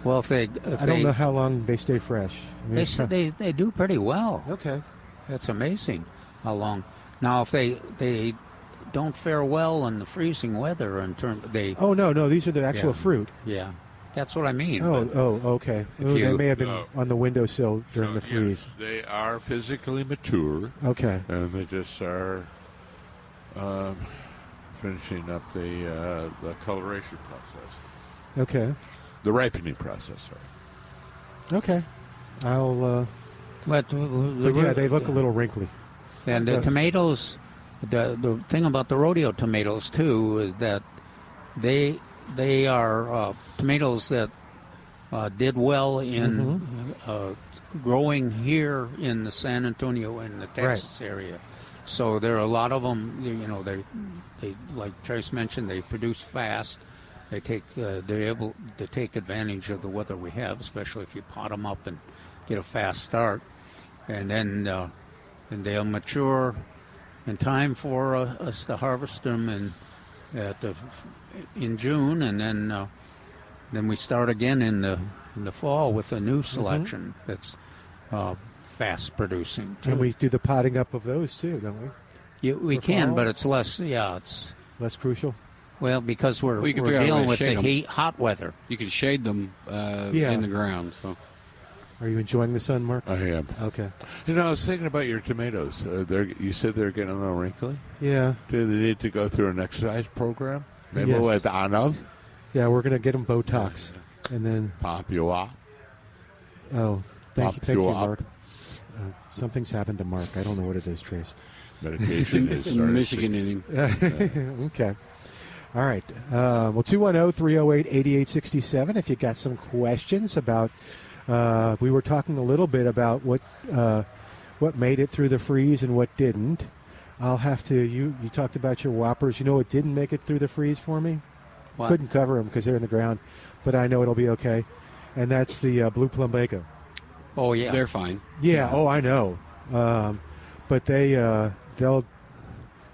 well, I don't know how long they stay fresh. They do pretty well. Okay. It's amazing how long. Now, if they don't fare well in the freezing weather, Oh no, these are the actual fruit. Yeah, that's what I mean. Okay. They may have been on the windowsill during the freeze. Yes, they are physically mature. Okay. And they just are finishing up the coloration process. Okay. The ripening process, sorry. Okay. I'll. But yeah, they look a little wrinkly. And the tomatoes, the thing about the rodeo tomatoes too is that they are tomatoes that did well in growing here in the San Antonio and the Texas area. So there are a lot of them. They like Trace mentioned, they produce fast. They're able to take advantage of the weather we have, especially if you pot them up and get a fast start, and then they'll mature in time for us to harvest them in June, and then we start again in the fall with a new selection that's fast producing. And we do the potting up of those too, don't we? We can, but it's less. Yeah, it's less crucial. Well, because we're dealing with the hot weather. You can shade them in the ground. So, are you enjoying the sun, Mark? I am. Okay. I was thinking about your tomatoes. You said they're getting a little wrinkly. Yeah. Do they need to go through an exercise program? Maybe Yes. with Arnold. Yeah, we're going to get them Botox, and then pop you up. Oh, thank you, up. Mark. Something's happened to Mark. I don't know what it is, Trace. Medication is Michigan in him. Okay. All right. Well, 210-308-8867 if you got some questions about, we were talking a little bit about what made it through the freeze and what didn't. I'll have to, you talked about your Whoppers. You know what didn't make it through the freeze for me? What? Couldn't cover them because they're in the ground, but I know it'll be okay. And that's the blue plumbago. Oh, yeah. They're fine. Yeah, oh, I know. But they'll...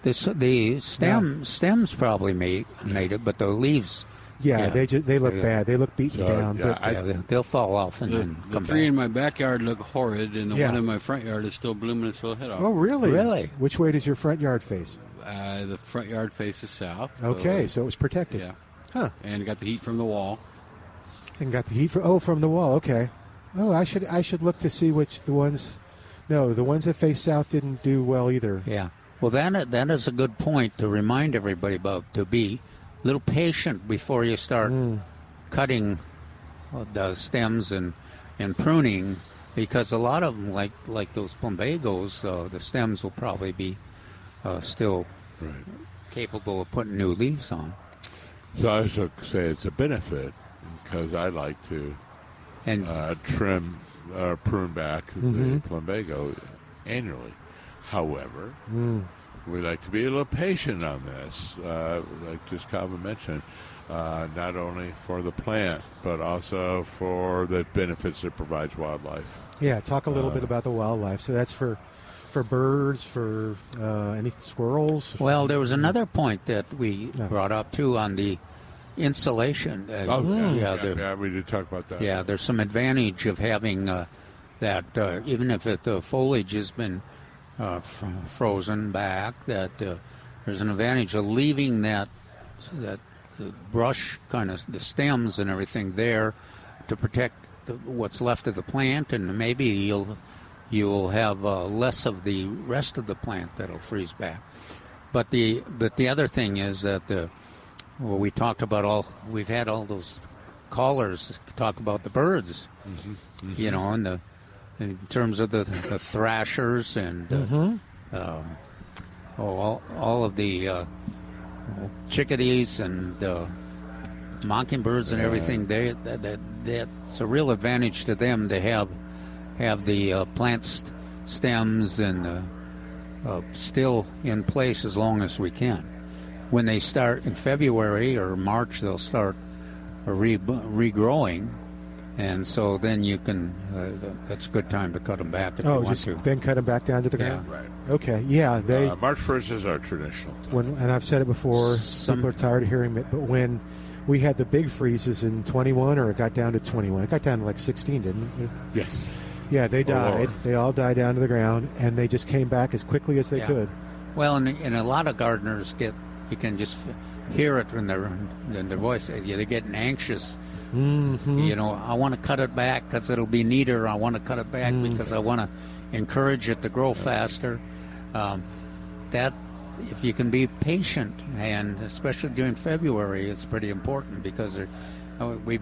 The stems probably made it, but the leaves... Yeah, they look bad. They look beaten down. But they'll fall off and then the come three back. in my backyard look horrid, and the one in my front yard is still blooming its little head off. Oh, really? Really? Which way does your front yard face? The front yard faces south. Okay, so it was protected. Yeah. Huh. And it got the heat from the wall. And got the heat from the wall. Okay. Oh, I should look to see which the ones. No, the ones that face south didn't do well either. Yeah. Well, that is a good point to remind everybody about, to be a little patient before you start cutting the stems and pruning, because a lot of them, like those plumbagos, the stems will probably be still capable of putting new leaves on. So I was going to say it's a benefit because I like to prune back the plumbago annually. However, we like to be a little patient on this, like just Calvin mentioned, not only for the plant, but also for the benefits it provides wildlife. Yeah, talk a little bit about the wildlife. So that's for birds, for any squirrels? Well, there was another point that we brought up, too, on the insulation. We did talk about that. Yeah, there's some advantage of having that, even if the foliage has been frozen back, that there's an advantage of leaving that the brush, kind of the stems and everything there to protect what's left of the plant, and maybe you'll have less of the rest of the plant that'll freeze back. But the other thing is that we talked about we've had all those callers talk about the birds, and in terms of the thrashers and all of the chickadees and mockingbirds and everything. That's a real advantage to them to have the plant stems and still in place as long as we can. When they start in February or March, they'll start regrowing. And so then you can, that's a good time to cut them back if you want to. Then cut them back down to the ground? Right. Okay, yeah. March 1st is our traditional time. And I've said it before, people are tired of hearing it, but when we had the big freezes in 21, or it got down to 21, it got down to like 16, didn't it? Yes. Yeah, they died. They all died down to the ground, and they just came back as quickly as they could. Well, and a lot of gardeners you can just hear it in their voice. They're getting anxious. Mm-hmm. You know, I want to cut it back because it'll be neater. I want to cut it back because I want to encourage it to grow faster. That if you can be patient, and especially during February, it's pretty important because we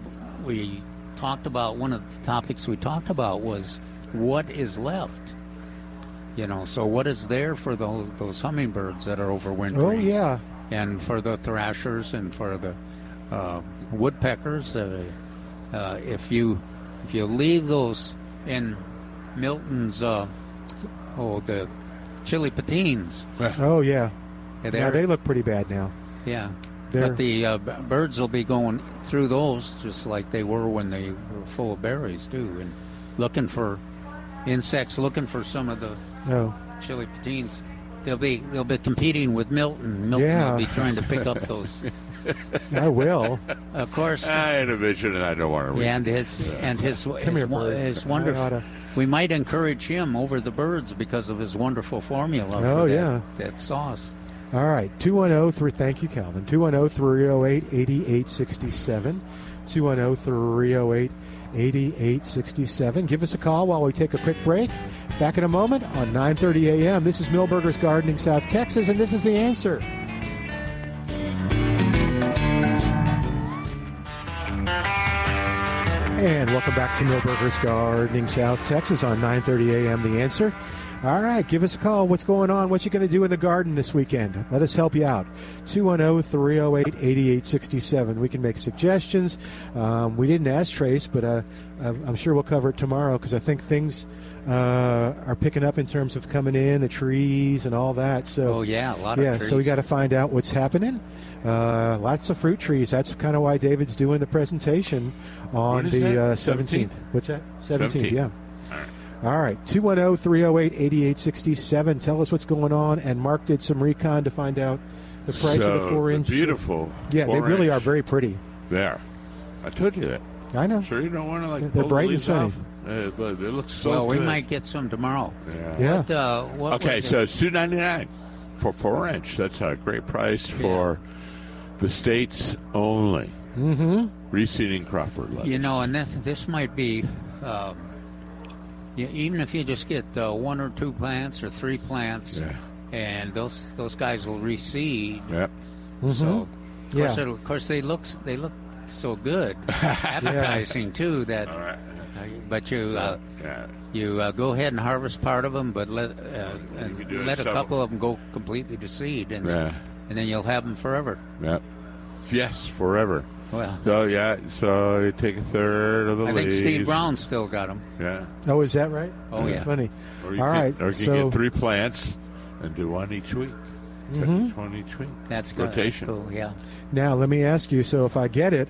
talked about, one of the topics we talked about was what is left. You know, so what is there for those hummingbirds that are overwintering? Oh, yeah. And for the thrashers and for the woodpeckers. If you leave those in Milton's, the chili patines. Oh, yeah. Yeah, they look pretty bad now. Yeah. But the birds will be going through those just like they were when they were full of berries, too, and looking for insects, looking for some of the chili patines. They'll be competing with Milton. Milton will be trying to pick up those. I will. Of course. I had a vision, and I don't want to read. And his wonderful. We might encourage him over the birds because of his wonderful formula. For that sauce. All right, 210 thank you, Calvin. 210-308-8867. 210-308-8867. Give us a call while we take a quick break. Back in a moment on 9:30 a.m. This is Milberger's Gardening, South Texas, and this is The Answer. And welcome back to Milberger's Gardening, South Texas on 9:30 a.m. The Answer. All right, give us a call. What's going on? What you going to do in the garden this weekend? Let us help you out. 210-308-8867. We can make suggestions. We didn't ask Trace, but I'm sure we'll cover it tomorrow because I think things are picking up in terms of coming in, the trees and all that. So, a lot of trees. So we got to find out what's happening. Lots of fruit trees. That's kind of why David's doing the presentation on the 17th. What's that? 17th, yeah. All right, 210-308-8867. Tell us what's going on. And Mark did some recon to find out the price of the 4-inch. Beautiful. Yeah, they really are very pretty. There. I told you that. I know. Sure you don't want to they're bright and sunny. But they look so good. Well, we might get some tomorrow. Yeah. Okay, so it's $2.99 for 4-inch. That's a great price for the States only. Mm-hmm. Reseeding Crawford lettuce. You know, and this might be... even if you just get 1 or 2 plants or 3 plants, and those guys will reseed. Yep. Mm-hmm. So, of course, they look so good, appetizing too. That, but you go ahead and harvest part of them, but let a couple of them go completely to seed, and then you'll have them forever. Yep. Yes, forever. Well, so you take a third of the leaves. I think Steve Brown still got them. Yeah. Oh, is that right? Oh, That's funny. Or you can get 3 plants and do 1 each week. Mm-hmm. 1 each week. That's good. Rotation. That's cool, yeah. Now, let me ask you, so if I get it,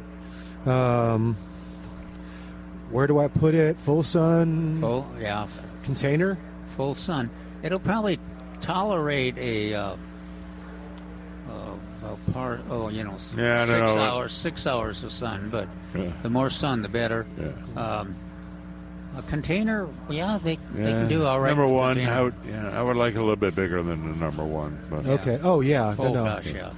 where do I put it? Full sun? Container? Full sun. It'll probably tolerate a... 6 hours of sun, but the more sun, the better. A container, they can do all right. Number one, I would like a little bit bigger than the number one. But. Okay. Oh yeah. Gosh, yeah.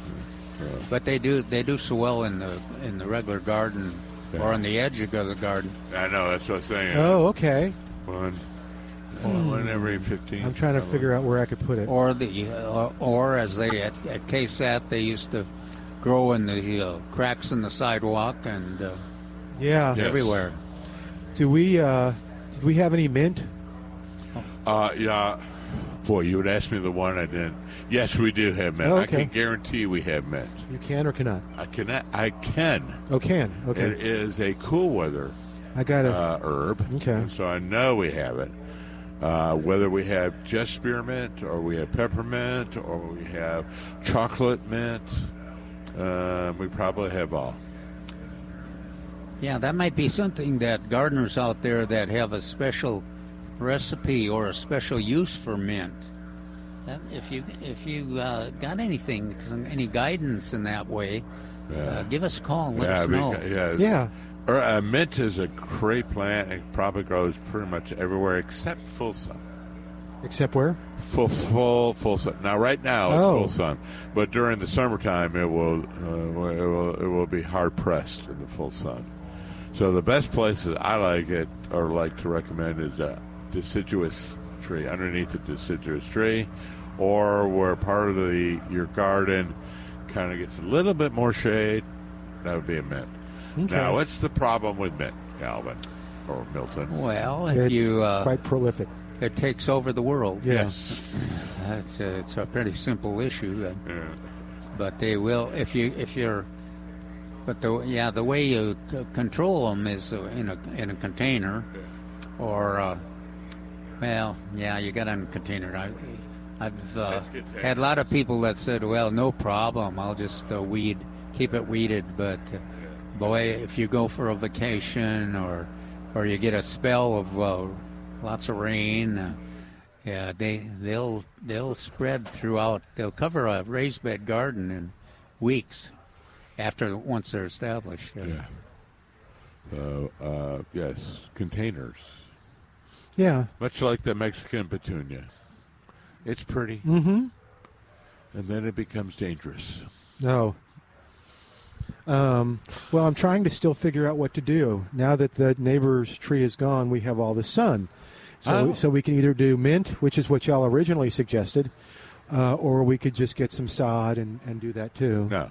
But they do so well in the regular garden or on the edge of the garden. I know, that's what I was saying. Oh, okay. One every 15. I'm trying to figure out where I could put it. Or as they at KSAT, they used to grow in the cracks in the sidewalk and everywhere. Did we have any mint? Yeah. Boy, you would ask me the one I didn't. Yes, we do have mint. Oh, okay. I can guarantee we have mint. You can or cannot? I can. Oh, can. Okay. It is a cool weather. I got herb. Okay. So I know we have it. Whether we have just spearmint or we have peppermint or we have chocolate mint, we probably have all. Yeah, that might be something that gardeners out there that have a special recipe or a special use for mint. If you got anything, any guidance in that way, give us a call and let us know. Mint is a great plant. It probably grows pretty much everywhere except full sun. Except where? Full sun. Now, right now it's full sun, but during the summertime it will be hard pressed in the full sun. So the best places I like to recommend is a deciduous tree, underneath a deciduous tree, or where part of your garden kind of gets a little bit more shade. That would be a mint. Okay. Now, what's the problem with mint, Calvin or Milton? Well, it's quite prolific. It takes over the world. Yes, it's a pretty simple issue. Yeah. But they will But the way you control them is in a container, or you got in a container. I've had a lot of people that said, "Well, no problem. I'll just keep it weeded." But boy, if you go for a vacation or you get a spell of lots of rain, they'll spread throughout. They'll cover a raised bed garden in weeks once they're established. Yeah. So yes, containers. Yeah. Much like the Mexican petunia. It's pretty. Mm-hmm. And then it becomes dangerous. No. Well, I'm trying to still figure out what to do. Now that the neighbor's tree is gone, we have all the sun. So we can either do mint, which is what y'all originally suggested, or we could just get some sod and do that too. No.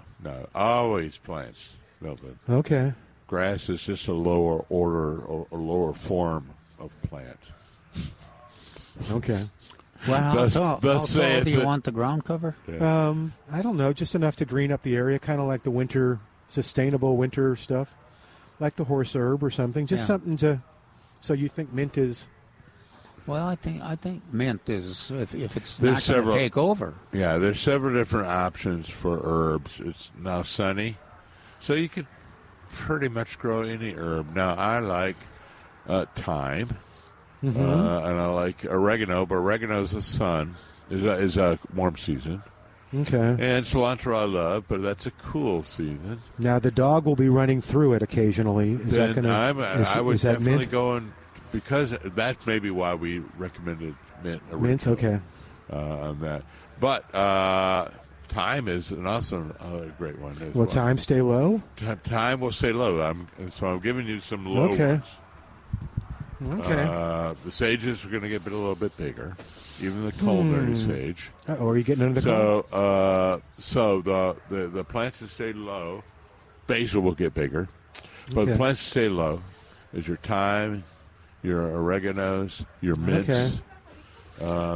Always plants, Milton. Okay. Grass is just a lower order or a lower form of plant. Okay. Wow. How tall do you want the ground cover? Yeah. I don't know, just enough to green up the area, kind of like the sustainable winter stuff, like the horse herb or something. Just something to. So you think mint is? Well, I think mint is if it's not going to take over. Yeah, there's several different options for herbs. It's now sunny, so you could pretty much grow any herb. Now I like thyme. Mm-hmm. And I like oregano, but oregano's is a warm season. Okay. And cilantro I love, but that's a cool season. Now the dog will be running through it occasionally. I would definitely mint? go in, because that's maybe why we recommended mint. Mint, okay. On that, but thyme is an awesome, great one. Will thyme stay low? Thyme will stay low. I'm giving you some low ones. Okay. The sages are going to get a little bit bigger, even the culinary sage. Are you getting under the So the plants that stay low, basil will get bigger, but the plants that stay low is your thyme, your oreganos, your mints. Okay.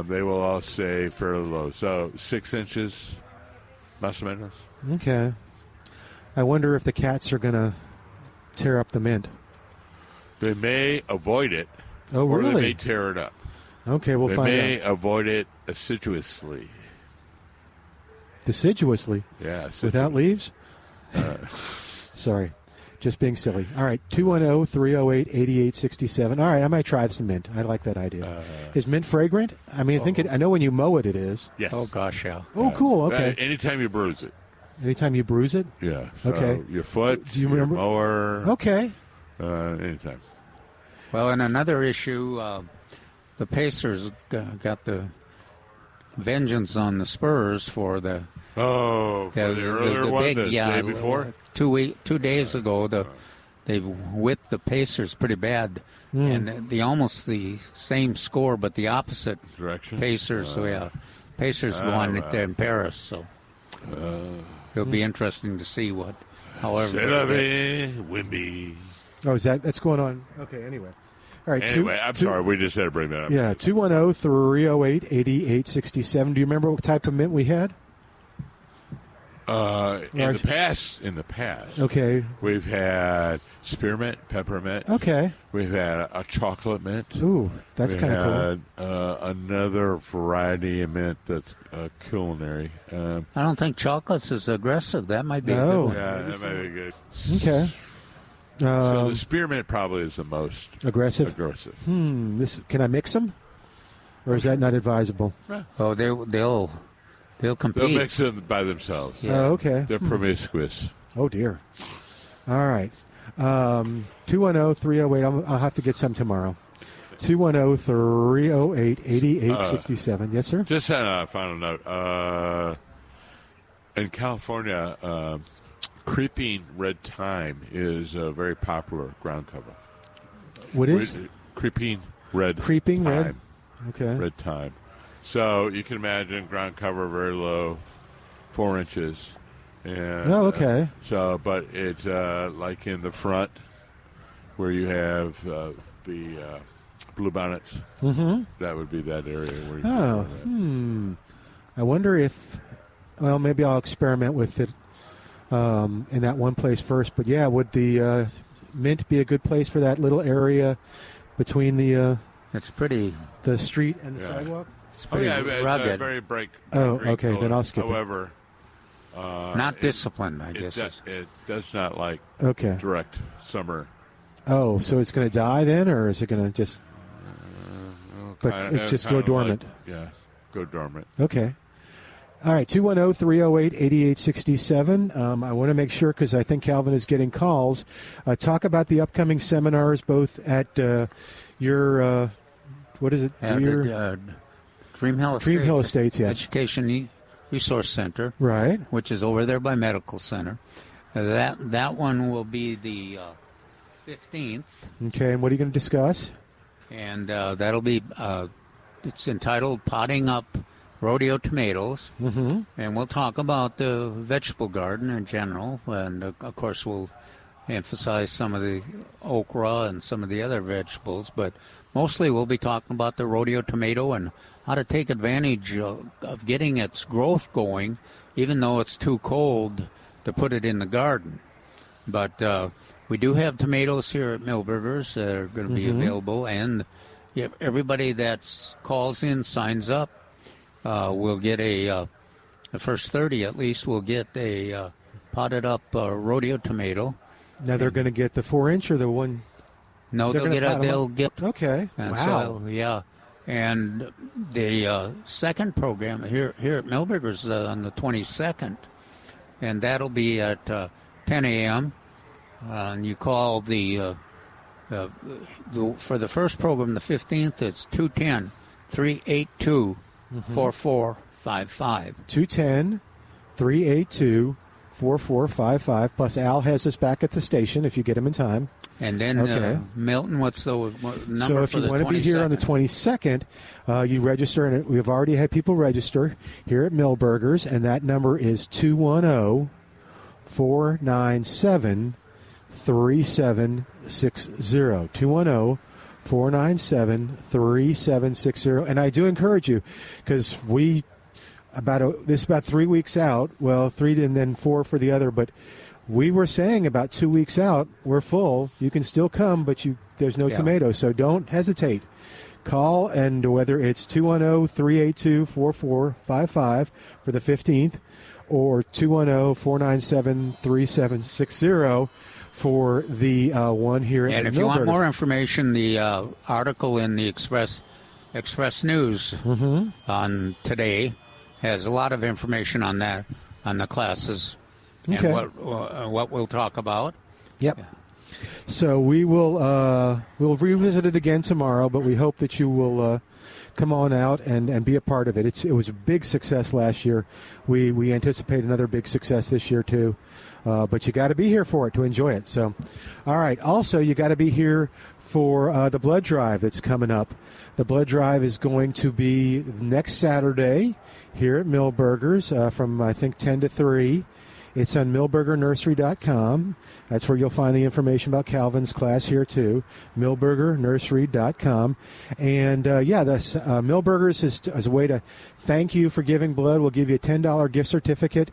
They will all stay fairly low. So 6 inches, más o menos. Okay. I wonder if the cats are going to tear up the mint. They may avoid it, or they may tear it up. Okay, we'll find out. They may avoid it assiduously. Deciduously? Yeah. Without leaves? Sorry. Just being silly. All right, 210-308-8867. All right, I might try some mint. I like that idea. Is mint fragrant? I mean, I know when you mow it, it is. Yes. Oh, gosh, yeah. Oh, cool, okay. Anytime you bruise it. Anytime you bruise it? Yeah. So okay. Your foot, do you remember? Your mower. Okay. Anytime. Well, and another issue, the Pacers got the vengeance on the Spurs for the earlier one, the day before? 2 days ago, they whipped the Pacers pretty bad, and almost the same score, but the opposite direction. Pacers, Pacers won it in Paris, so it'll be interesting to see however. Wimby. Oh, that's going on? Okay, anyway. All right. I'm sorry, we just had to bring that up. Yeah, 210-308-8867. Do you remember what type of mint we had? In the past. Okay. We've had spearmint, peppermint. Okay. We've had a chocolate mint. Ooh, that's kind of cool. Another variety of mint that's culinary. I don't think chocolate's as aggressive. That might be a good one. Yeah, that might be good. Okay. So the spearmint probably is the most aggressive. Can I mix them, or is that not advisable? Oh, they'll compete. They'll mix them by themselves. Yeah. Oh, okay. They're promiscuous. Oh dear. All right. 210-308. I'll have to get some tomorrow. 210-308-8867. Yes, sir? Just a final note. In California, creeping red thyme is a very popular ground cover. What is? Creeping red Creeping thyme. red? Okay. Red thyme. So you can imagine ground cover very low, 4 inches. And, okay. But it's like in the front where you have the bluebonnets. Mm-hmm. That would be that area where you I wonder if, well, maybe I'll experiment with it in that one place first. But yeah, would the mint be a good place for that little area between the the street and the sidewalk? It's pretty rugged. Very break. Okay, then I'll skip However, not disciplined, I guess. It does not like direct summer. Oh, so it's going to die then, or is it going to just? But it just go dormant. Go dormant. Okay. All right, 210-308-8867. I want to make sure, because I think Calvin is getting calls. Talk about the upcoming seminars, both at your, what is it? Dream Hill Estates, yes. Education Resource Center. Right. Which is over there by Medical Center. That one will be the 15th. Okay, and what are you going to discuss? And that'll be, it's entitled Potting Up Rodeo Tomatoes. Mm-hmm. And we'll talk about the vegetable garden in general. And, of course, we'll emphasize some of the okra and some of the other vegetables. But mostly we'll be talking about the rodeo tomato and how to take advantage of getting its growth going, even though it's too cold to put it in the garden. But we do have tomatoes here at Milberger's that are going to be available, and everybody that calls in, signs up, will get the first 30 at least will get a potted up rodeo tomato. Now they're going to get the 4-inch or the one? No, they'll get. Okay. And wow. So, yeah. And the second program here at Milberger's on the 22nd, and that'll be at 10 a.m. And you call the for the first program, the 15th, it's 210-382-4455. 210-382-4455. Plus, Al has us back at the station if you get him in time. And then, Milton, what's the number? So if you want to be here on the 22nd, you register, and we've already had people register here at Milberger's, and that number is 210-497-3760. 210-497-3760. And I do encourage you, because this is about 3 weeks out. Well, 3 and then 4 for the other, but we were saying about 2 weeks out, we're full. You can still come, but there's no tomatoes, so don't hesitate. Call, and whether it's 210-382-4455 for the 15th or 210-497-3760 for the one here at Milberger's. And if you want more information, the article in the Express News on today has a lot of information on that, on the classes. Okay. And what we'll talk about. Yep. Yeah. So we'll revisit it again tomorrow, but we hope that you will come on out and be a part of it. It was a big success last year. We anticipate another big success this year too. But you got to be here for it to enjoy it. So, all right. Also, you got to be here for the blood drive that's coming up. The blood drive is going to be next Saturday here at Milberger's from, I think, 10 to 3. It's on milbergernursery.com. That's where you'll find the information about Calvin's class here, too. milbergernursery.com. And, this Milberger's is a way to thank you for giving blood. We'll give you a $10 gift certificate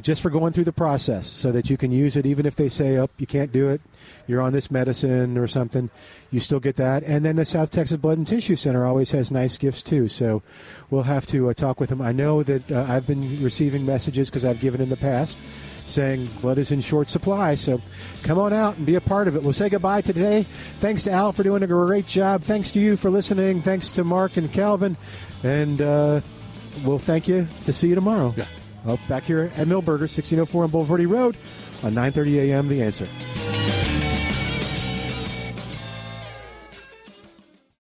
just for going through the process so that you can use it even if they say, oh, you can't do it, you're on this medicine or something. You still get that. And then the South Texas Blood and Tissue Center always has nice gifts, too. So we'll have to talk with them. I know that I've been receiving messages because I've given in the past saying blood is in short supply. So come on out and be a part of it. We'll say goodbye today. Thanks to Al for doing a great job. Thanks to you for listening. Thanks to Mark and Calvin. And we'll thank you to see you tomorrow. Yeah. Back here at Milberger, 1604 on Boulevardy Road on 9:30 a.m. The Answer.